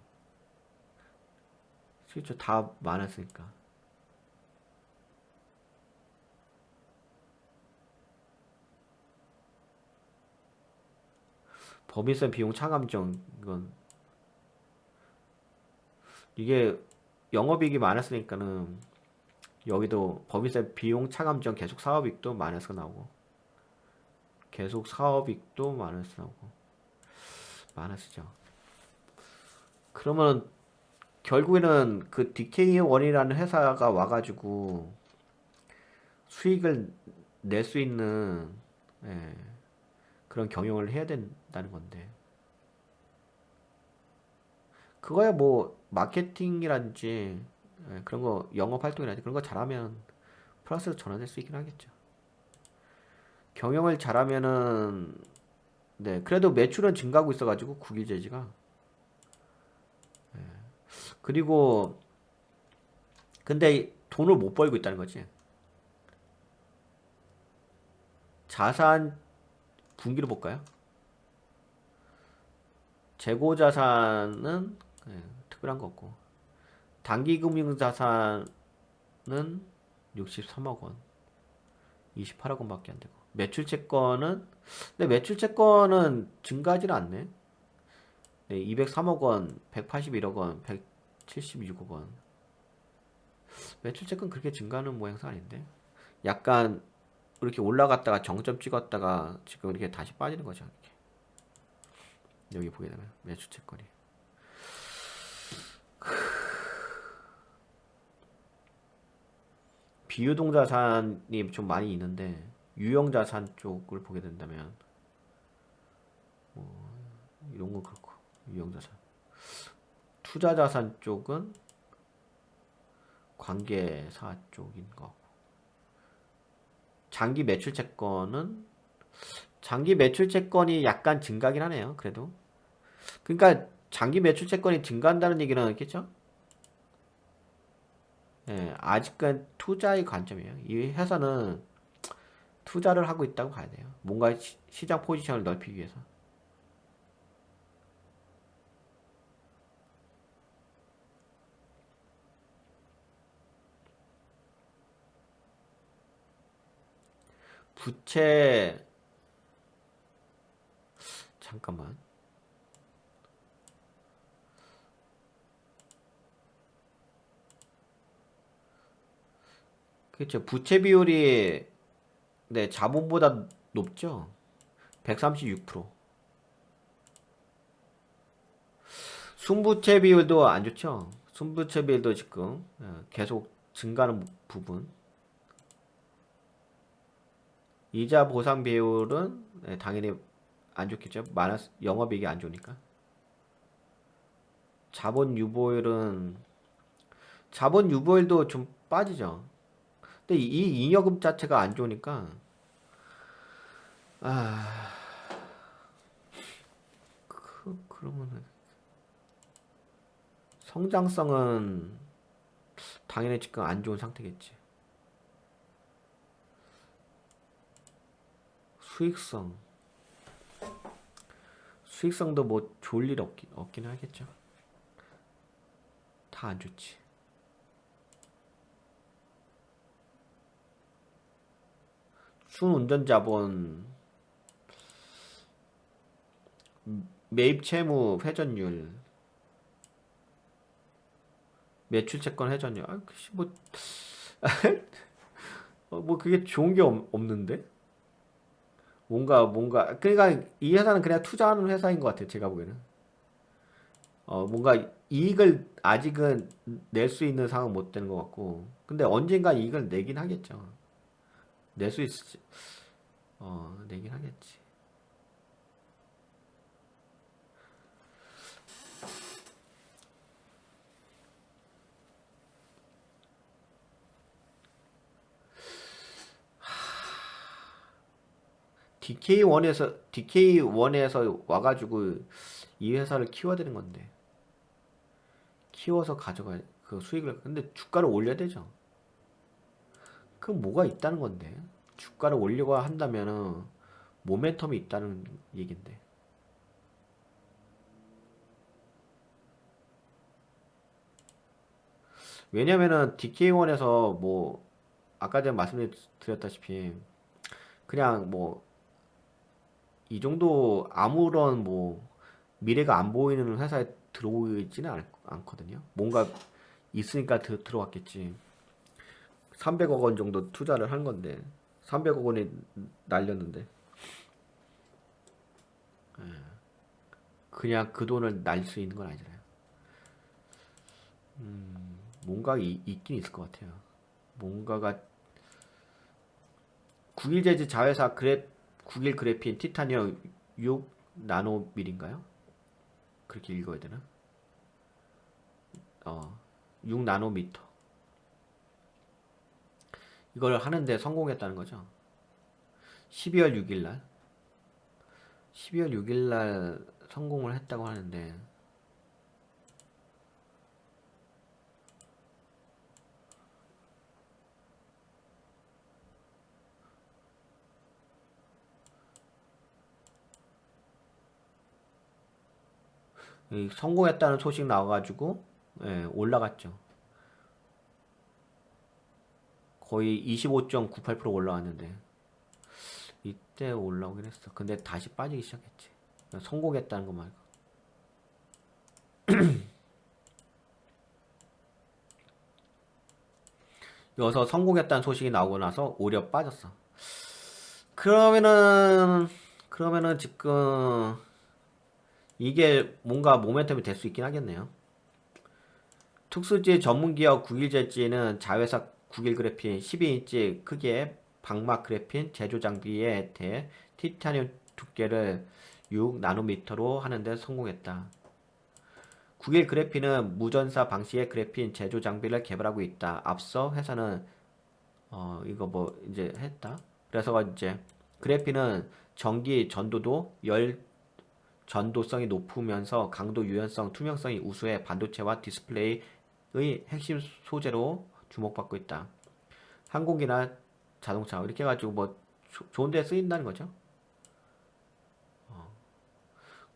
그렇죠. 다 많았으니까. 법인세 비용 차감정, 이건 이게 영업이익이 많았으니까는 여기도 법인세 비용 차감정 계속 사업이익도 마이너스가 나오고, 계속 사업이익도 마이너스 나오고, 마이너스죠. 그러면 결국에는 그 DK1이라는 회사가 와가지고 수익을 낼 수 있는, 예, 그런 경영을 해야 된다는 건데, 그거야 뭐 마케팅이라든지, 예, 그런 거 영업 활동이라든지 그런 거 잘하면 플러스로 전환될 수 있긴 하겠죠. 경영을 잘하면은, 네, 그래도 매출은 증가하고 있어가지고 국유재지가. 그리고 근데 돈을 못 벌고 있다는 거지. 자산 분기로 볼까요? 재고 자산은, 예, 특별한 거 없고, 단기 금융 자산은 63억 원, 28억 원밖에 안 되고, 매출 채권은, 근데 매출 채권은 증가하지는 않네. 네, 203억 원, 181억 원, 176억 원. 매출 채권 그렇게 증가하는 모양새 아닌데. 약간 이렇게 올라갔다가 정점 찍었다가 지금 이렇게 다시 빠지는 거죠. 이렇게. 여기 보게 되면 매출 채권이. 비유동 자산이 좀 많이 있는데, 유형 자산 쪽을 보게 된다면 이런 건 그렇고, 유형 자산. 투자 자산 쪽은 관계사 쪽인 거. 장기 매출 채권은, 장기 매출 채권이 약간 증가긴 하네요. 그래도. 그러니까 장기 매출 채권이 증가한다는 얘기는 있겠죠? 예, 아직은 투자의 관점이에요. 이 회사는 투자를 하고 있다고 봐야 돼요. 뭔가 시장 포지션을 넓히기 위해서. 부채, 잠깐만. 그렇죠. 부채 비율이, 네, 자본보다 높죠. 136%. 순부채 비율도 안 좋죠. 순부채 비율도 지금 계속 증가하는 부분. 이자 보상 비율은, 당연히 안 좋겠죠. 마이너스, 영업이익이 안 좋으니까. 자본 유보율은, 자본 유보율도 좀 빠지죠. 근데 이 잉여금 자체가 안 좋으니까, 아, 그러면은 성장성은 당연히 지금 안 좋은 상태겠지. 수익성. 수익성도 뭐 좋을 일 없긴 하겠죠. 다 안 좋지. 순운전자본, 매입 채무 회전율, 매출 채권 회전율. 아, 뭐, 뭐 그게 좋은 게 없는데? 그러니까 이 회사는 그냥 투자하는 회사인 것 같아요. 제가 보기에는. 뭔가 이익을 아직은 낼 수 있는 상황 못 되는 것 같고. 근데 언젠가 이익을 내긴 하겠죠. 낼 수 있지. 내긴 하겠지. DK1에서 와가지고 이 회사를 키워야 되는 건데. 키워서 가져가, 그 수익을, 근데 주가를 올려야 되죠. 그럼 뭐가 있다는 건데. 주가를 올리고 한다면은 모멘텀이 있다는 얘긴데. 왜냐면은 DK1에서 뭐 아까 전에 말씀드렸다시피 그냥 뭐 이 정도 아무런 뭐 미래가 안 보이는 회사에 들어오지는 않거든요. 뭔가 있으니까 들어왔겠지. 300억 원 정도 투자를 한 건데 300억 원이 날렸는데 그냥 그 돈을 날 수 있는 건 아니잖아요. 뭔가 있긴 있을 것 같아요. 뭔가가 국일재즈 자회사 국일 그래핀 티타늄 6 나노밀인가요? 그렇게 읽어야 되나? 6 나노미터. 이걸 하는데 성공했다는 거죠. 12월 6일 날. 12월 6일 날 성공을 했다고 하는데 성공했다는 소식 나와가지고 올라갔죠. 거의 25.98% 올라왔는데 이때 올라오긴 했어. 근데 다시 빠지기 시작했지. 성공했다는 거 말고. 여기서 성공했다는 소식이 나오고 나서 오히려 빠졌어. 그러면은 지금 이게 뭔가 모멘텀이 될 수 있긴 하겠네요. 특수지 전문기업 국일제지는 자회사 국일그래핀 12인치 크기의 방막 그래핀 제조 장비에 대해 티타늄 두께를 6 나노미터로 하는데 성공했다. 국일그래핀은 무전사 방식의 그래핀 제조 장비를 개발하고 있다. 앞서 회사는 이거 뭐 이제 했다. 그래서 이제 그래핀은 전기 전도도 열 전도성이 높으면서 강도 유연성 투명성이 우수해 반도체와 디스플레이의 핵심 소재로 주목받고 있다. 항공기나 자동차 이렇게 해가지고 뭐 좋은 데 쓰인다는 거죠.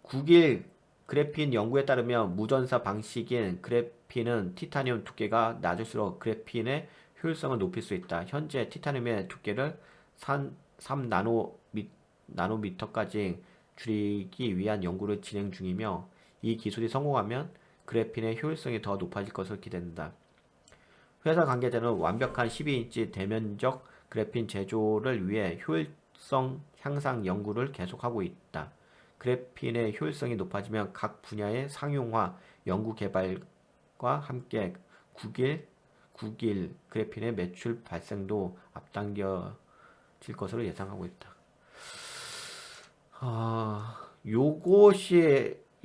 국일 그래핀 연구에 따르면 무전사 방식인 그래핀은 티타늄 두께가 낮을수록 그래핀의 효율성을 높일 수 있다. 현재 티타늄의 두께를 3나노미터까지 줄이기 위한 연구를 진행 중이며 이 기술이 성공하면 그래핀의 효율성이 더 높아질 것으로 기대된다. 회사 관계자는 완벽한 12인치 대면적 그래핀 제조를 위해 효율성 향상 연구를 계속하고 있다. 그래핀의 효율성이 높아지면 각 분야의 상용화 연구 개발과 함께 국일 그래핀의 매출 발생도 앞당겨질 것으로 예상하고 있다.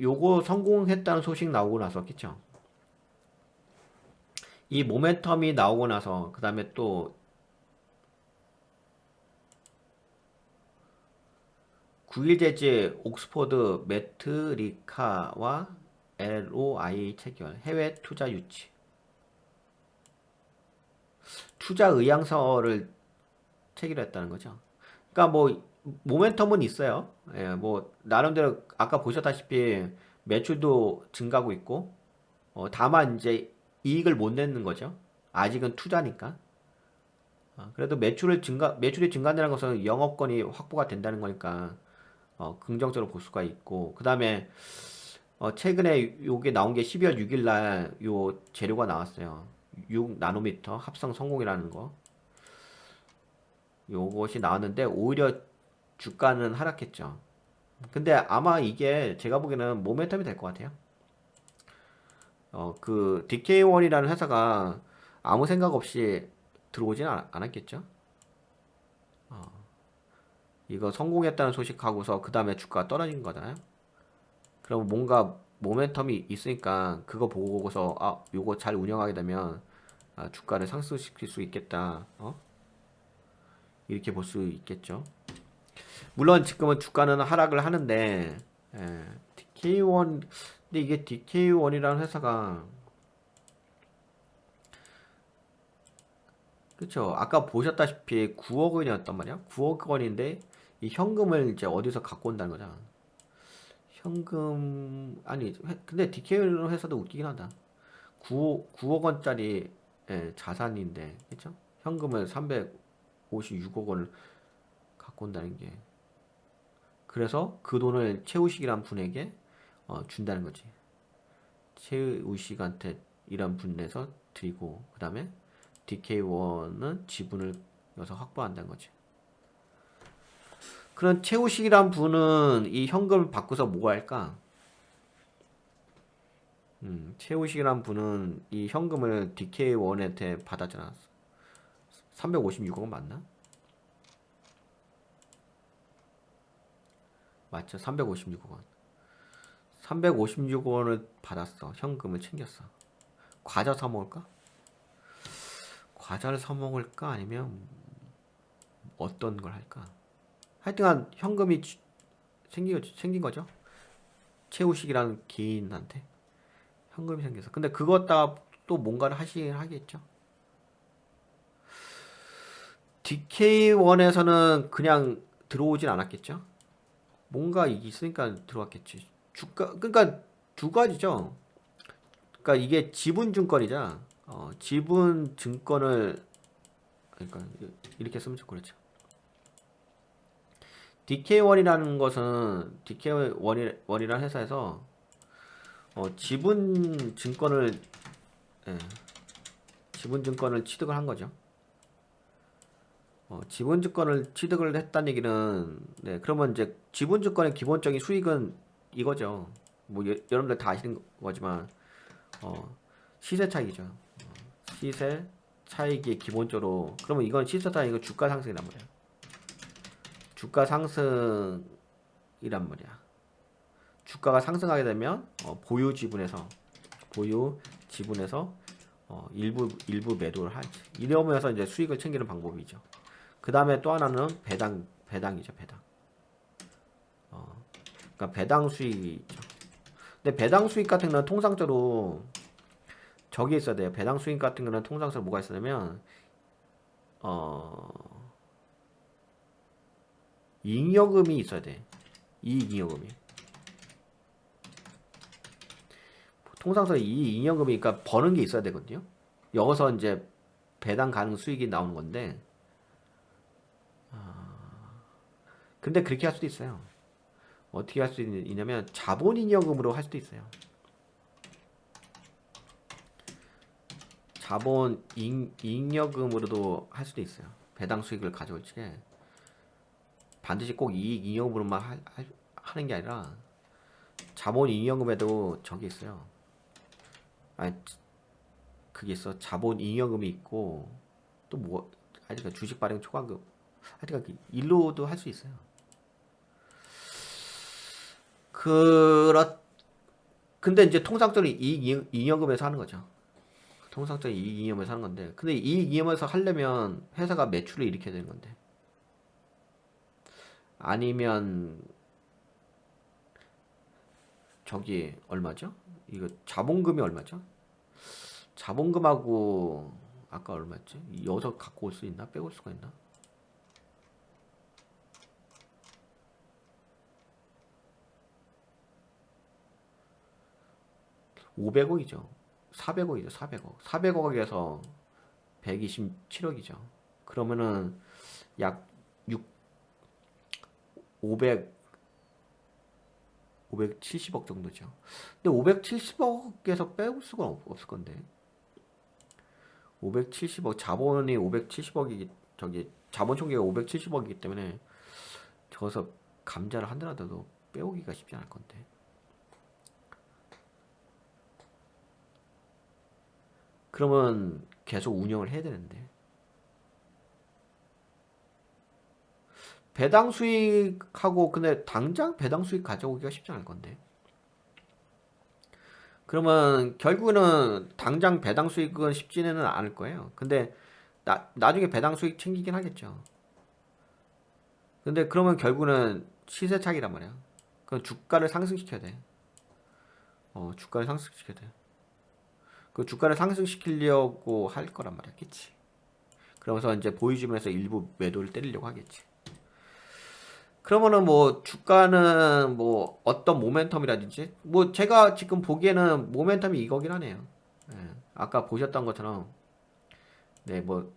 요거 성공했다는 소식 나오고 나서, 그쵸? 이 모멘텀이 나오고 나서, 그 다음에 또, 구일제지 옥스포드 매트리카와 LOI 체결 해외 투자 유치 투자 의향서를 체결했다는 거죠. 그러니까 뭐 모멘텀은 있어요. 예, 뭐 나름대로 아까 보셨다시피 매출도 증가하고 있고 다만 이제 이익을 못 내는 거죠. 아직은 투자니까. 그래도 매출이 증가한다는 것은 영업권이 확보가 된다는 거니까 긍정적으로 볼 수가 있고 그 다음에 최근에 요게 나온 게 12월 6일 날 요 재료가 나왔어요. 6 나노미터 합성 성공이라는 거. 요것이 나왔는데 오히려 주가는 하락했죠. 근데 아마 이게 제가 보기에는 모멘텀이 될 것 같아요. 그 DK1이라는 회사가 아무 생각 없이 들어오진 않았겠죠. 이거 성공했다는 소식하고서 그 다음에 주가가 떨어진 거잖아요. 그럼 뭔가 모멘텀이 있으니까 그거 보고서 요거 잘 운영하게 되면 주가를 상승시킬 수 있겠다. 이렇게 볼 수 있겠죠. 물론 지금은 주가는 하락을 하는데 DK1 근데 이게 DK1이라는 회사가 그쵸. 아까 보셨다시피 9억 원이었단 말이야. 9억 원인데 이 현금을 이제 어디서 갖고 온다는 거잖아. 현금 아니 근데 DK 회사도 웃기긴 하다. 9억 원짜리 자산인데 그쵸? 현금을 356억 원을 갖고 온다는 게 그래서 그 돈을 최우식이란 분에게 준다는 거지. 최우식한테 이란 분에서 드리고 그 다음에 DK1은 지분을 여기서 확보한다는 거지. 그런 최우식이란 분은 이 현금을 받고서 뭐 할까? 최우식이란 분은 이 현금을 DK1한테 받았잖아. 356억 원 맞나? 맞죠? 356억 원. 356억 원을 받았어. 현금을 챙겼어. 과자 사 먹을까? 과자를 사 먹을까? 아니면 어떤 걸 할까? 하여튼간 현금이 생긴 거죠. 최우식이라는 개인한테 현금이 생겨서. 근데 그것 다또 뭔가를 하겠죠. DK1에서는 그냥 들어오진 않았겠죠. 뭔가 있으니까 들어왔겠지. 그러니까 두 가지죠. 그러니까 이게 지분증권이자 지분증권을 그러니까 이렇게 쓰면 좀 그렇죠. DK1이라는 것은 DK1이라는 회사에서 지분증권을 예, 지분증권을 취득을 한 거죠. 지분증권을 취득을 했다는 얘기는 그러면 이제 지분증권의 기본적인 수익은 이거죠. 뭐 여러분들 다 아시는 거지만 시세 차익이죠. 시세 차익이 기본적으로 그러면 이건 시세 차익은 주가 상승이란 말이야. 주가 상승이란 말이야. 주가가 상승하게 되면 보유 지분에서 일부 매도를 하지. 이러면서 이제 수익을 챙기는 방법이죠. 그 다음에 또 하나는 배당이죠. 배당. 그러니까 배당 수익이 있죠. 근데 배당 수익 같은 경우는 통상적으로 저기 있어야 돼요. 배당 수익 같은 경우는 통상적으로 뭐가 있으냐면 잉여금이 있어야 돼. 이익잉여금이. 통상적으로 이익잉여금이 그러니까 버는 게 있어야 되거든요. 여기서 이제 배당 가능 수익이 나오는 건데 근데 그렇게 할 수도 있어요. 어떻게 할 수 있냐면 자본잉여금으로 할 수도 있어요. 자본잉여금으로도 할 수도 있어요. 배당 수익을 가져올 적에 반드시 꼭 이익잉여금으로만 하는 게 아니라 자본잉여금에도 저기 있어요. 아니 그게 있어. 자본잉여금이 있고 또 뭐 하여튼 주식 발행 초과금 하여튼 일로도 할 수 있어요. 근데 이제 통상적으로 이익잉여금에서 하는 거죠. 통상적인 이익잉여금에서 하는 건데 근데 이익잉여금에서 하려면 회사가 매출을 일으켜야 되는 건데 아니면 저기 얼마죠? 이거 자본금이 얼마죠? 자본금하고 아까 얼마였지? 여기서 갖고 올 수 있나? 빼올 수가 있나? 500억이죠. 400억이죠. 400억. 400억에서 127억이죠. 그러면은 약 6, 500, 570억 정도죠. 근데 570억에서 빼올 수가 없을 건데. 570억, 자본이 570억이기, 저기, 자본 총계가 570억이기 때문에 저기서 감자를 한더라도 빼오기가 쉽지 않을 건데. 그러면 계속 운영을 해야 되는데. 배당 수익하고, 근데 당장 배당 수익 가져오기가 쉽지 않을 건데. 그러면 결국에는 당장 배당 수익은 쉽지는 않을 거예요. 근데 나중에 배당 수익 챙기긴 하겠죠. 근데 그러면 결국은 시세 차익이란 말이야. 그 주가를 상승시켜야 돼. 주가를 상승시켜야 돼. 그 주가를 상승시키려고 할 거란 말이야. 그치? 그러면서 이제 보유주면서 일부 매도를 때리려고 하겠지. 그러면은 뭐 주가는 뭐 어떤 모멘텀이라든지 뭐 제가 지금 보기에는 모멘텀이 이거긴 하네요. 예. 아까 보셨던 것처럼 네, 뭐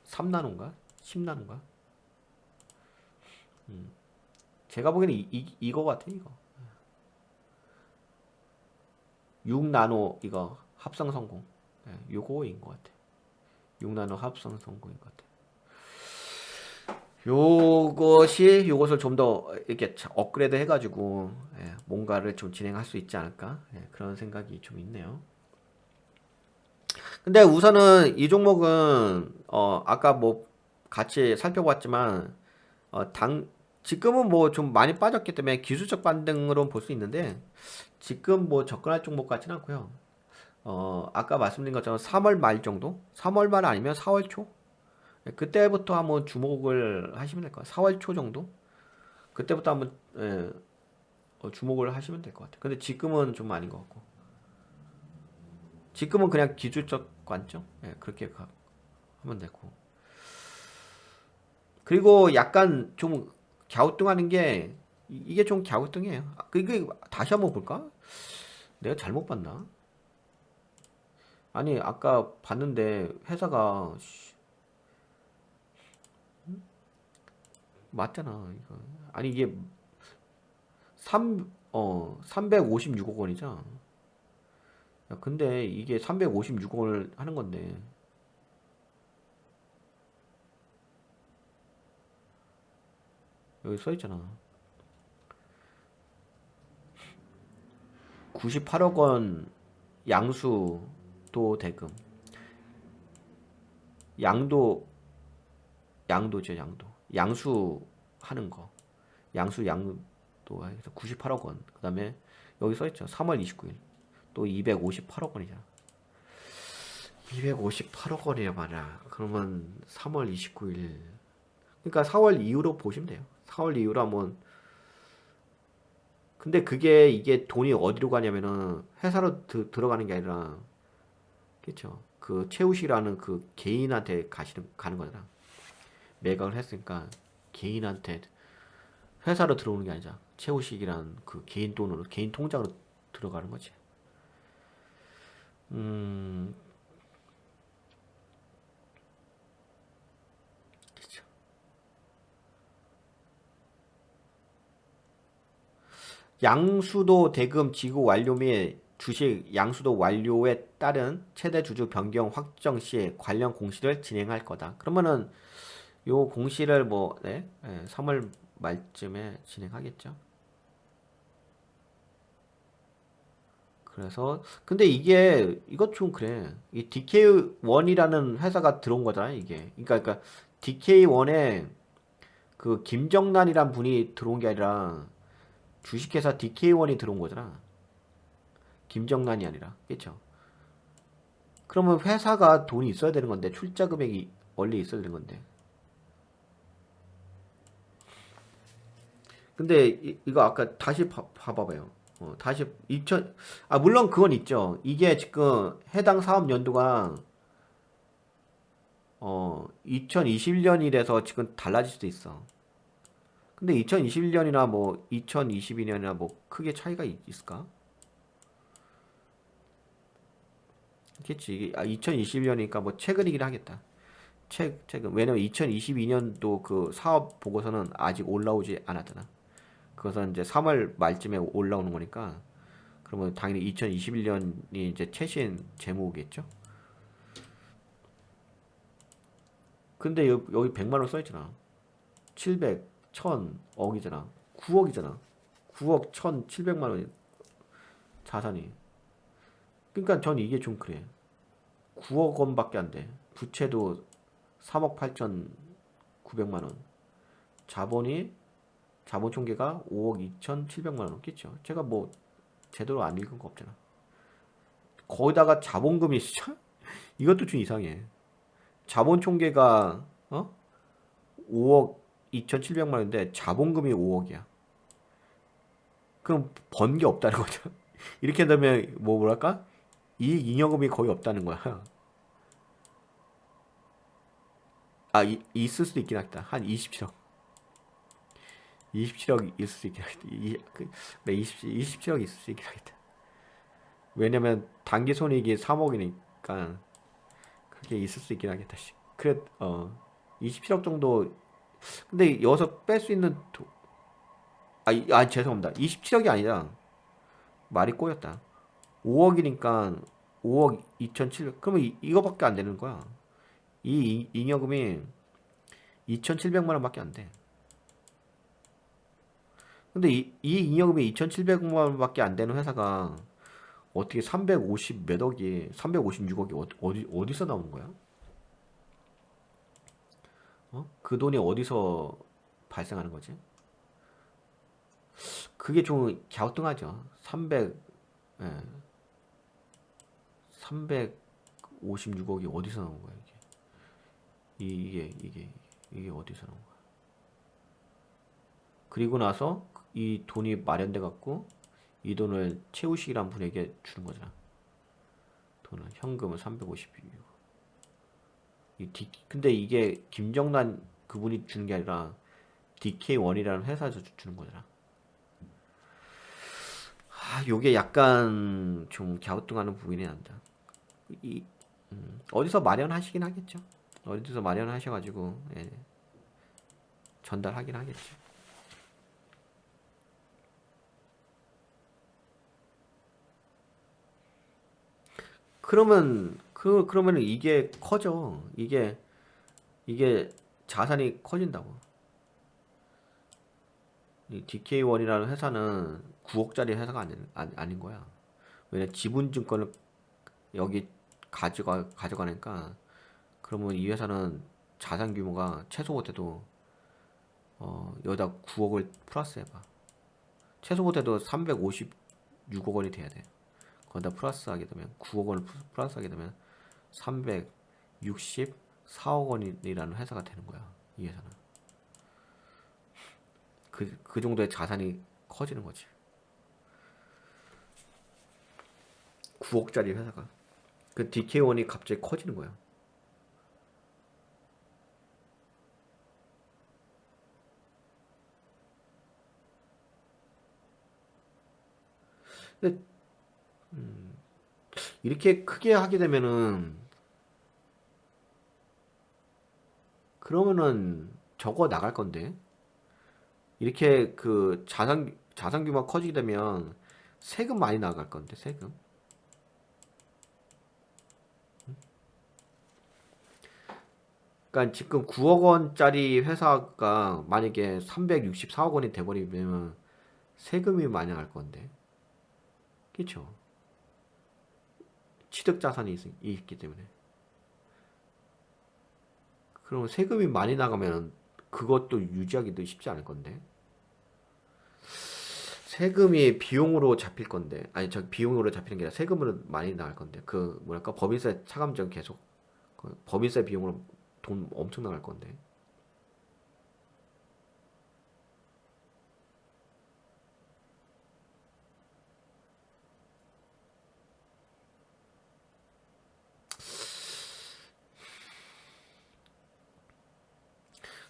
3나노인가? 10나노인가? 제가 보기에는 이거 같아, 이거. 6나노 이거 합성 성공. 예, 요거인 것 같아. 6나노 합성 성공인 것 같아. 요것을 좀 더 이렇게 업그레이드 해가지고 뭔가를 좀 진행할 수 있지 않을까 그런 생각이 좀 있네요. 근데 우선은 이 종목은 아까 뭐 같이 살펴봤지만 지금은 뭐 좀 많이 빠졌기 때문에 기술적 반등으로 볼 수 있는데 지금 뭐 접근할 종목 같지는 않고요. 아까 말씀드린 것처럼 3월 말 정도? 3월 말 아니면 4월 초? 그때부터 한번 주목을 하시면 될 거예요. 4월 초 정도? 그때부터 한번 주목을 하시면 될 것 같아요. 근데 지금은 좀 아닌 것 같고. 지금은 그냥 기술적 관점? 그렇게 하면 되고. 그리고 약간 좀 갸우뚱하는 게 이게 좀 갸우뚱해요. 그게 다시 한번 볼까? 내가 잘못 봤나? 아니 아까 봤는데 회사가 맞잖아 이거. 아니 이게 356억 원이잖아. 야, 근데 이게 356억 원을 하는 건데 여기 써 있잖아. 98억 원 양수도 대금. 양도 양도죠, 양도. 양수 하는 거. 양도 해서 98억 원. 그다음에 여기 써 있죠. 3월 29일. 또 258억 원이잖아. 258억 원이야 말이야. 그러면 3월 29일. 그러니까 4월 이후로 보시면 돼요. 4월 이후로 한번. 근데 이게 돈이 어디로 가냐면은 회사로 들어가는 게 아니라 그렇죠. 그 최우식이라는 그 개인한테 가는 거잖아. 매각을 했으니까 개인한테 회사로 들어오는 게 아니잖아. 최우식이라는 그 개인 돈으로 개인 통장으로 들어가는 거지. 음, 그렇죠. 양수도 대금 지급 완료 및 주식 양수도 완료에 따른 최대 주주 변경 확정 시 관련 공시를 진행할 거다. 그러면은 요 공시를 뭐 3월 말쯤에 진행하겠죠. 그래서 근데 이것 좀 그래. 이 DK1이라는 회사가 들어온 거잖아, 이게. 그러니까 DK1에 그 김정란이란 분이 들어온 게 아니라 주식회사 DK1이 들어온 거잖아. 김정란이 아니라. 그렇죠? 그러면 회사가 돈이 있어야 되는 건데 출자 금액이 원래 있어야 되는 건데. 근데 이거 아까 다시 봐봐요. 다시 2000 물론 그건 있죠. 이게 지금 해당 사업 연도가 2021년이라서 지금 달라질 수도 있어. 근데 2021년이나 뭐 2022년이나 뭐 크게 차이가 있을까? 있겠지. 2021년이니까 뭐 최근이긴 하겠다. 최근. 왜냐면 2022년도 그 사업 보고서는 아직 올라오지 않았잖아. 그것은 이제 3월 말쯤에 올라오는 거니까. 그러면 당연히 2021년이 이제 최신 재무겠죠? 근데 여기 100만 원 써있잖아. 700, 1000, 억이잖아. 9억이잖아. 9억 1700만 원 자산이. 그러니까 전 이게 좀 그래. 9억 원밖에 안 돼. 부채도 3억 8,900만 원. 자본이 자본 총계가 5억 2,700만 원 넘겠죠. 제가 뭐 제대로 안 읽은 거 없잖아. 거기다가 자본금이 진짜 이것도 좀 이상해. 자본 총계가 5억 2,700만 원인데 자본금이 5억이야. 그럼 번 게 없다는 거죠. 이렇게 되면 뭐 뭐랄까? 이익 잉여금이 거의 없다는 거야. 있을 수도 있긴 하겠다. 한 27억. 27억 있을 수 있긴 하겠다. 27억 있을 수 있긴 하겠다. 왜냐면 단기 손익이 3억이니까 그렇게 있을 수 있긴 하겠다. 그래, 27억 정도. 근데 여기서 뺄 수 있는 죄송합니다. 27억이 아니라 말이 꼬였다. 5억이니까 5억 2,700. 그러면 이거밖에 안 되는 거야. 이 잉여금이 2,700만 원밖에 안 돼. 근데 이 잉여금이 2,700만 원밖에 안 되는 회사가 어떻게 350 몇 억이 356억이 어디서 나오는 거야? 그 돈이 어디서 발생하는 거지? 그게 좀 갸우뚱하죠. 300 예, 356억이 어디서 나온 거야, 이게? 이게 어디서 나온 거야? 그리고 나서 이 돈이 마련돼 갖고 이 돈을 채우식이란 분에게 주는 거잖아. 돈은 현금은 356. 근데 이게 김정란 그분이 주는 게 아니라 DK1이라는 회사에서 주는 거잖아. 요게 약간 좀 갸우뚱하는 부분이 난다. 이, 어디서 마련하시긴 하겠죠. 어디서 마련하셔가지고 전달하긴 하겠죠. 그러면 이게 커져. 이게 자산이 커진다고. 이 DK1이라는 회사는 9억짜리 회사가 아닌 거야. 왜냐 지분증권을 여기 가져가니까. 그러면 이 회사는 자산 규모가 최소 못해도 여기다 9억을 플러스 해봐. 최소 못해도 356억 원이 돼야 돼. 거기다 플러스 하게 되면 9억 원을 플러스 하게 되면 364억 원이라는 회사가 되는 거야. 이 회사는. 그 정도의 자산이 커지는 거지. 9억짜리 회사가. 그 DK1이 갑자기 커지는 거야. 근데 이렇게 크게 하게 되면은 그러면은 저거 나갈 건데. 이렇게 그 자산 규모가 커지게 되면 세금 많이 나갈 건데, 세금. 그러니까 지금 9억 원짜리 회사가 만약에 364억 원이 돼버리면 세금이 많이 나갈 건데. 그렇죠? 취득 자산이 있기 때문에. 그럼 세금이 많이 나가면 그것도 유지하기도 쉽지 않을 건데. 세금이 비용으로 잡힐 건데, 아니 저 비용으로 잡히는 게 아니라 세금으로 많이 나갈 건데, 그 뭐랄까 법인세 차감전 계속 그 법인세 비용으로 돈 엄청 나갈 건데.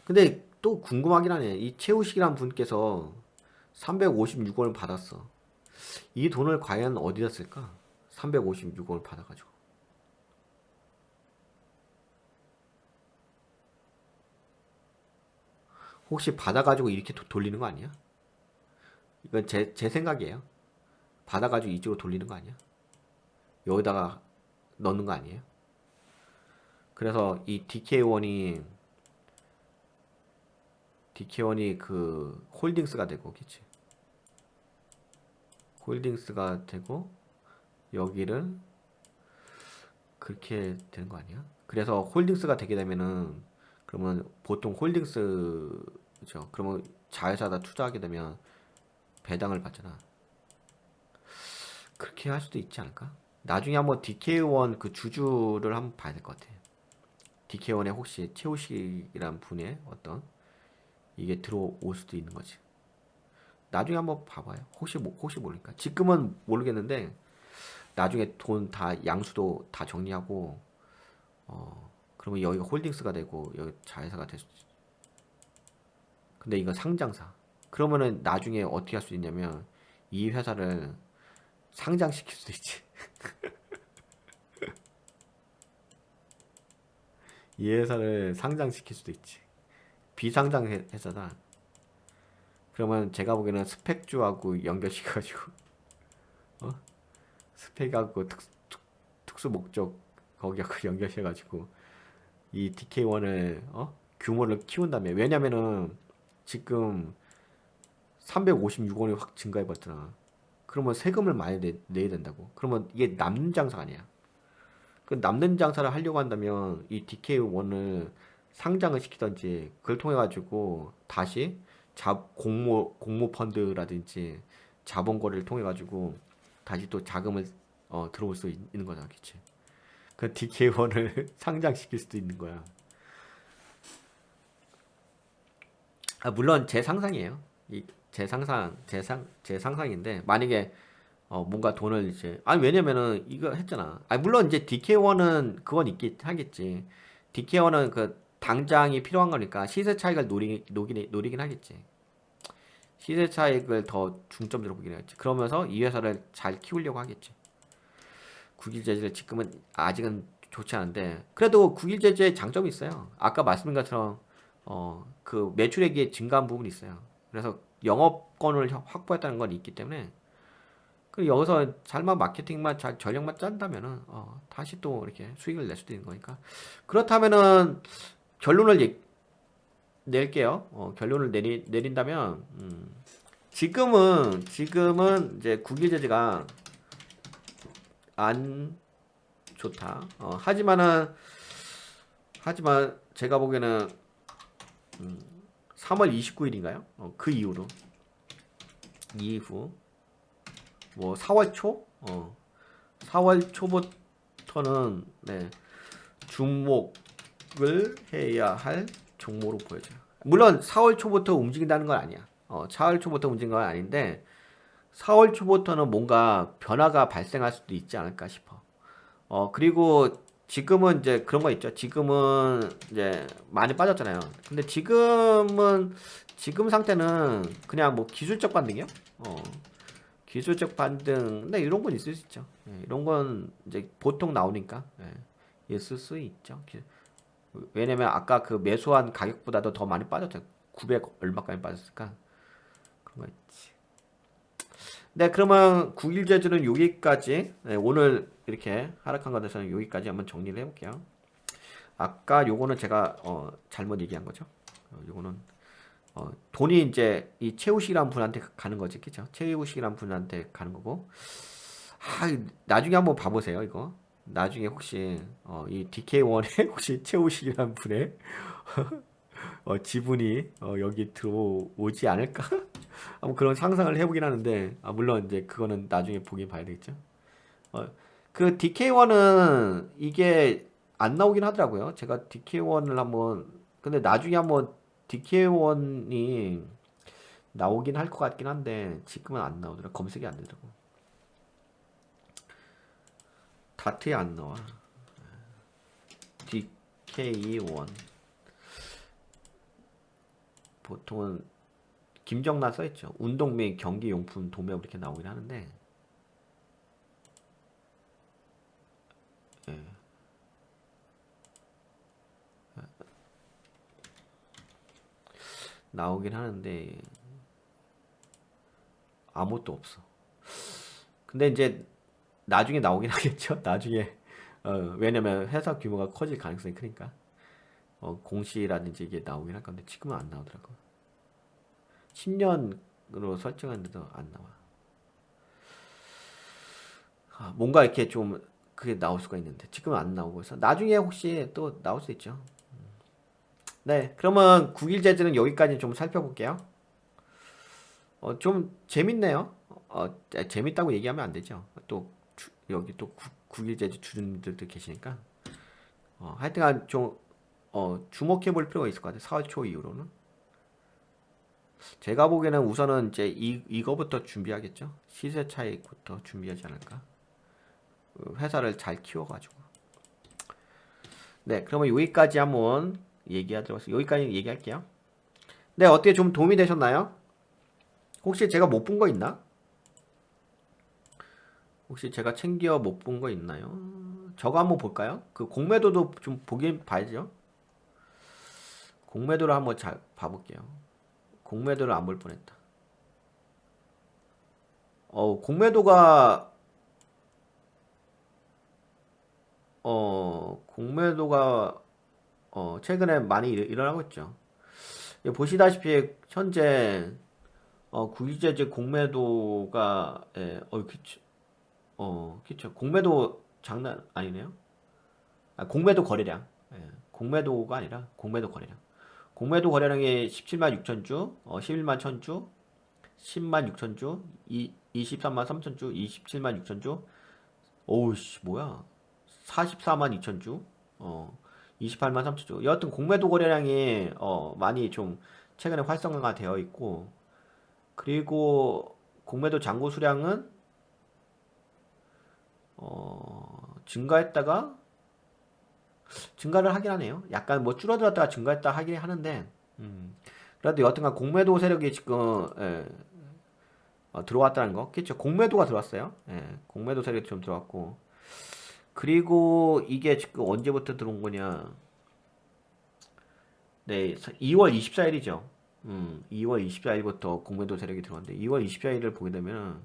근데 또 궁금하긴 하네. 이 최우식이란 분께서 356원을 받았어. 이 돈을 과연 어디다 쓸까? 356원을 받아가지고. 혹시 받아가지고 이렇게 돌리는 거 아니야? 이건 제 생각이에요. 받아가지고 이쪽으로 돌리는 거 아니야? 여기다가 넣는 거 아니에요? 그래서 이 DK1이 그 홀딩스가 되고, 그치? 홀딩스가 되고, 여기를 그렇게 되는 거 아니야? 그래서 홀딩스가 되게 되면은, 그러면 보통 홀딩스죠. 그러면 자회사다 투자하게 되면 배당을 받잖아. 그렇게 할 수도 있지 않을까? 나중에 한번 DK1 그 주주를 한번 봐야 될 것 같아. DK1에 혹시 최우식이란 분의 어떤 이게 들어올 수도 있는 거지. 나중에 한번 봐봐요. 혹시 모르니까. 지금은 모르겠는데 나중에 돈 다 양수도 다 정리하고 그러면 여기가 홀딩스가 되고 여기 자회사가 될 수 있지. 근데 이건 상장사. 그러면은 나중에 어떻게 할 수 있냐면 이 회사를 상장시킬 수도 있지. 이 회사를 상장시킬 수도 있지. 비상장 회사다. 그러면 제가 보기에는 스펙주하고 연결시켜가지고 어? 스펙하고 특수 목적 거기하고 연결해가지고 이 DK1을 규모를 키운다며. 왜냐면은 지금 356원이 확 증가해버렸잖아. 그러면 세금을 많이 내야 된다고. 그러면 이게 남는 장사 아니야. 그 남는 장사를 하려고 한다면 이 DK1을 상장을 시키던지 그걸 통해 가지고 다시 공모 펀드라든지 자본 거래를 통해 가지고 다시 또 자금을 들어올 수 있는 거잖아, 그치? 그 DK1을 상장시킬 수도 있는 거야. 아, 물론 제 상상이에요. 제 상상인데 만약에 뭔가 돈을 이제 아니 왜냐면은 이거 했잖아. 아니 물론 이제 DK1은 그건 있긴 하겠지. DK1은 그 당장이 필요한 거니까 시세 차익을 노리긴 하겠지. 시세 차익을 더 중점적으로 보긴 하겠지. 그러면서 이 회사를 잘 키우려고 하겠지. 국일 제재를 지금은 아직은 좋지 않은데 그래도 국일 제재의 장점이 있어요. 아까 말씀드린 것처럼 그 매출액이 증가한 부분이 있어요. 그래서 영업권을 확보했다는 건 있기 때문에 그 여기서 잘만 마케팅만 잘 전략만 짠다면은 다시 또 이렇게 수익을 낼 수도 있는 거니까 그렇다면은 결론을 낼게요. 결론을 내린다면 지금은 이제 국유 제재가 안 좋다. 하지만 제가 보기에는 3월 29일인가요? 그 이후 뭐 4월 초? 4월 초부터는 네, 주목을 해야 할 종목으로 보여져요. 물론 4월 초부터 움직인다는 건 아니야. 4월 초부터 움직이는 건 아닌데 4월 초부터는 뭔가 변화가 발생할 수도 있지 않을까 싶어. 그리고 지금은 이제 그런 거 있죠. 지금은 이제 많이 빠졌잖아요. 근데 지금 상태는 그냥 뭐 기술적 반등이요. 기술적 반등, 근데 이런 건 있을 수 있죠. 예, 이런 건 이제 보통 나오니까 있을 수 있죠. 왜냐면 아까 그 매수한 가격보다도 더 많이 빠졌죠. 900 얼마까지 빠졌을까? 그런 거 있지. 네, 그러면 9일 제주는 여기까지. 네, 오늘 이렇게 하락한 것에 대해서는 여기까지 한번 정리를 해볼게요. 아까 요거는 제가 잘못 얘기한 거죠. 요거는 돈이 이제 이 최우식이란 분한테 가는 거지, 그죠? 최우식이란 분한테 가는 거고. 아, 나중에 한번 봐보세요, 이거. 나중에 혹시 이 DK1에 혹시 최우식이란 분의 지분이 여기 들어오지 않을까? 한번 그런 상상을 해보긴 하는데, 물론 이제 그거는 나중에 보긴 봐야 되겠죠. 어, 그 DK1은 이게 안 나오긴 하더라고요. 제가 DK1을 한번, 근데 나중에 한번 DK1이 나오긴 할 것 같긴 한데, 지금은 안 나오더라. 검색이 안 되더라고. 다트에 안 나와. DK1. 보통은 김정란 써있죠. 운동 및 경기용품 도매업 이렇게 나오긴 하는데, 예. 나오긴 하는데 아무것도 없어. 근데 이제 나중에 나오긴 하겠죠. 나중에 왜냐면 회사 규모가 커질 가능성이 크니까 공시라든지 이게 나오긴 할 건데 지금은 안 나오더라고. 10년으로 설정했는데도 안 나와. 뭔가 이렇게 좀 그게 나올 수가 있는데 지금은 안 나오고 있어. 나중에 혹시 또 나올 수 있죠. 네, 그러면 국일 제재는 여기까지 좀 살펴볼게요. 좀 재밌네요. 재밌다고 얘기하면 안 되죠. 또 여기 또 국일 제재 주주님들도 계시니까. 하여튼간 좀 주목해 볼 필요가 있을 것 같아요. 4월 초 이후로는. 제가 보기에는 우선은 이제 이거부터 준비하겠죠. 시세 차익부터 준비하지 않을까. 회사를 잘 키워가지고. 네, 그러면 여기까지 한번 얘기하도록 하겠습니다. 여기까지 얘기할게요. 네, 어떻게 좀 도움이 되셨나요? 혹시 제가 못 본 거 있나? 혹시 제가 챙겨 못 본 거 있나요? 저거 한번 볼까요? 그 공매도도 좀 보긴 봐야죠. 공매도를 한번 잘 봐볼게요. 공매도를 안 볼 뻔했다. 공매도가 공매도가 최근에 많이 일어나고 있죠. 보시다시피 현재 구기재재 공매도가 그쵸. 공매도 장난 아니네요. 공매도 거래량. 공매도가 아니라 공매도 거래량. 공매도 거래량이 17만 6천 주, 11만 1천 주, 10만 6천 주, 23만 3천 주, 27만 6천 주. 오우씨 뭐야? 44만 2천 주, 28만 3천 주. 여하튼 공매도 거래량이 많이 좀 최근에 활성화가 되어 있고, 그리고 공매도 잔고 수량은 증가했다가 증가를 하긴 하네요. 약간 뭐 줄어들었다가 증가했다 하긴 하는데, 그래도 여하튼간 공매도 세력이 지금 들어왔다는 거, 그렇죠? 공매도가 들어왔어요. 공매도 세력이 좀 들어왔고, 그리고 이게 지금 언제부터 들어온 거냐? 네, 2월 24일이죠. 2월 24일부터 공매도 세력이 들어왔는데 2월 24일을 보게 되면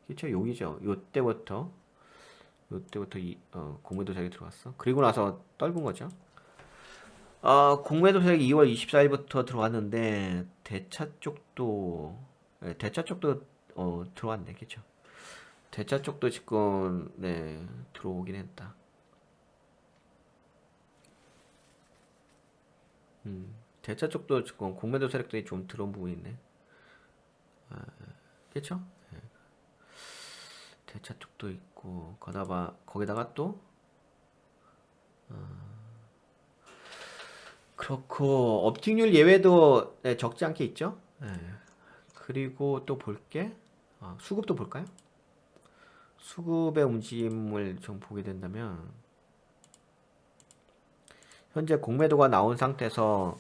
그렇죠? 여기죠. 요때부터 공매도 세력이 들어왔어. 그리고 나서 떨군 거죠. 공매도 세력이 2월 24일부터 들어왔는데 대차 쪽도 들어왔네. 그렇죠? 대차 쪽도 지금 네, 들어오긴 했다. 대차 쪽도 지금 공매도 세력들이 좀 들어온 부분이 있네. 그렇죠? 대차 쪽도 있고 거기다가 또 그렇고 업틱률 예외도 네, 적지 않게 있죠. 네. 그리고 또 볼게 수급도 볼까요? 수급의 움직임을 좀 보게 된다면 현재 공매도가 나온 상태에서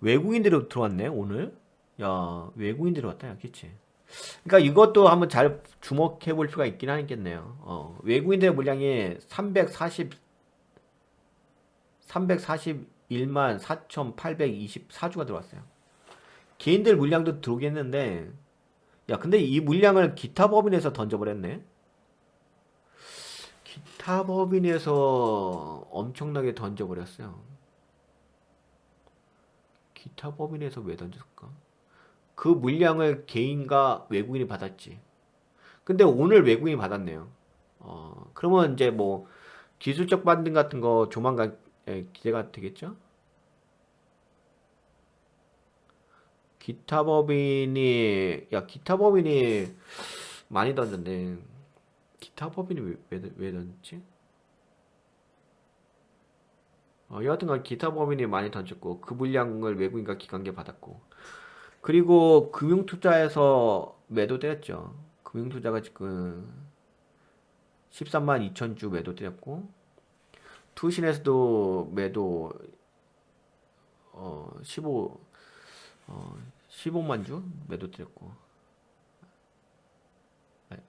외국인들이 들어왔네 오늘. 야 외국인들이 왔다 야 그치. 그러니까 이것도 한번 잘 주목해 볼 필요가 있긴 하겠네요. 외국인들의 물량이 341만 4,824주가 들어왔어요. 개인들 물량도 들어오겠는데, 야, 근데 이 물량을 기타 법인에서 던져버렸네? 기타 법인에서 엄청나게 던져버렸어요. 기타 법인에서 왜 던졌을까? 그 물량을 개인과 외국인이 받았지. 근데 오늘 외국인이 받았네요. 그러면 이제 뭐 기술적 반등 같은 거 조만간 기대가 되겠죠? 기타 법인이 많이 던졌네. 기타 법인이 왜 던졌지? 여하튼간 기타 법인이 많이 던졌고 그 물량을 외국인과 기관계 받았고 그리고 금융투자에서 매도 때렸죠. 금융투자가 지금 13만 2천 주 매도 때렸고 투신에서도 매도 15 15만 주 매도 드렸고,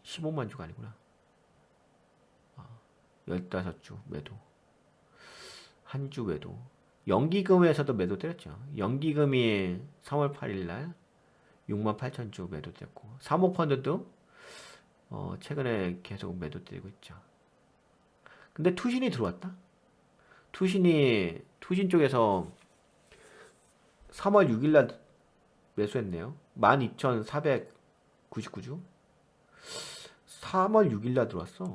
15만 주가 아니구나. 15주 매도. 한 주 매도. 연기금에서도 매도 드렸죠. 연기금이 3월 8일 날 68,000주 매도 됐고, 사모펀드도 최근에 계속 매도 드리고 있죠. 근데 투신이 들어왔다. 투신 쪽에서 3월 6일 날 매수했네요. 12,499주. 3월 6일 날 들어왔어.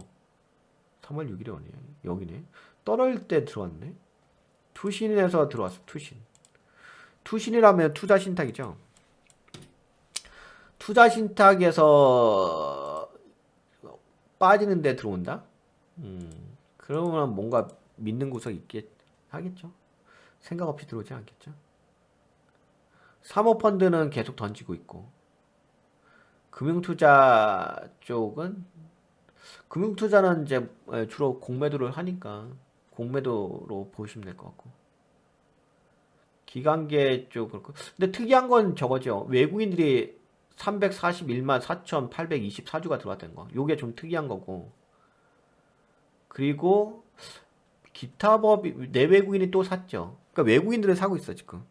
3월 6일에 오네. 여기네. 떨어질 때 들어왔네. 투신에서 들어왔어. 투신이라면 투자신탁이죠. 투자신탁에서 빠지는데 들어온다? 그러면 뭔가 믿는 구석이 있겠 하겠죠. 생각 없이 들어오지 않겠죠. 사모펀드는 계속 던지고 있고, 금융투자 쪽은, 금융투자는 이제 주로 공매도를 하니까 공매도로 보시면 될 것 같고, 기관계 쪽 그렇고. 근데 특이한 건 저거죠. 외국인들이 341만 4,824주가 들어왔다는 거. 요게 좀 특이한 거고. 그리고 기타 법이 내외국인이 또 샀죠. 그러니까 외국인들은 사고 있어 지금.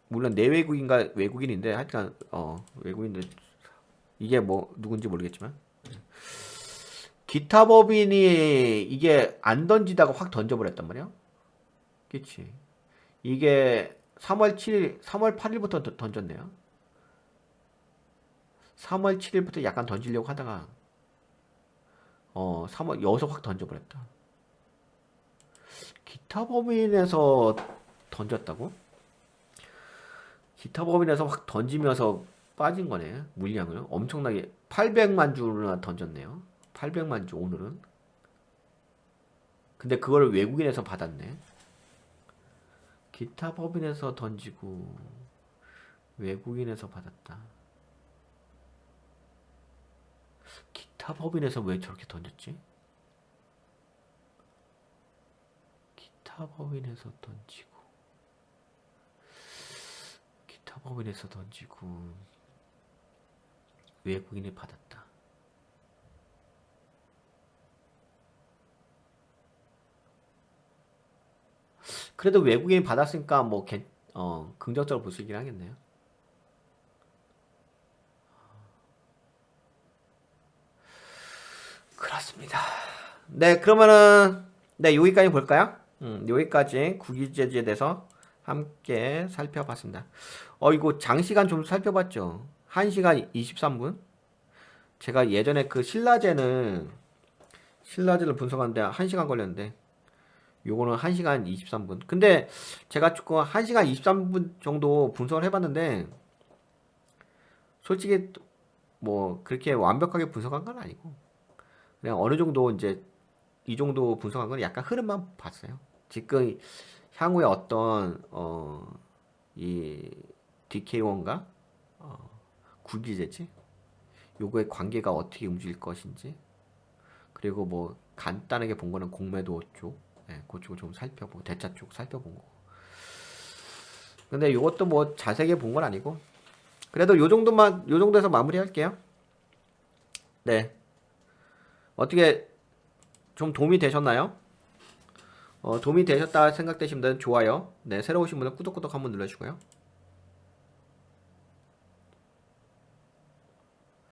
물론 내외국인과 외국인인데 하여튼 외국인들, 이게 뭐 누군지 모르겠지만, 기타 법인이 이게 안 던지다가 확 던져버렸단 말이야. 그치? 이게 3월 7일, 3월 8일부터 던졌네요. 3월 7일부터 약간 던지려고 하다가 3월 여기서 확 던져버렸다. 기타 법인에서 던졌다고? 기타 법인에서 확 던지면서 빠진 거네. 물량을 엄청나게 800만 주나 던졌네요. 800만 주 오늘은. 근데 그걸 외국인에서 받았네. 기타 법인에서 던지고 외국인에서 받았다. 기타 법인에서 왜 저렇게 던졌지? 기타 법인에서 던지고, 기타 법인에서 던지고 외국인이 받았다. 그래도 외국인이 받았으니까 뭐 긍정적으로 볼 수 있긴 하겠네요. 그렇습니다. 네, 그러면은 네, 여기까지 볼까요? 여기까지 국유제지에 대해서 함께 살펴봤습니다. 이거 장시간 좀 살펴봤죠. 1시간 23분. 제가 예전에 그 신라제를 분석하는데 1시간 걸렸는데, 요거는 1시간 23분. 근데 제가 조금 1시간 23분 정도 분석을 해봤는데, 솔직히 뭐 그렇게 완벽하게 분석한 건 아니고, 그냥 어느 정도 이제 이 정도 분석한 건 약간 흐름만 봤어요. 지금 향후에 어떤 이 DK1과 구기제지, 요거의 관계가 어떻게 움직일 것인지, 그리고 뭐 간단하게 본 거는 공매도 쪽, 그쪽을 좀 살펴보고 대차 쪽 살펴본 거. 근데 요것도 뭐 자세하게 본 건 아니고, 그래도 요 정도에서 마무리할게요. 네, 어떻게 좀 도움이 되셨나요? 도움이 되셨다 생각되신 분들은 좋아요, 네, 새로 오신 분은 구독 한번 눌러주시고요.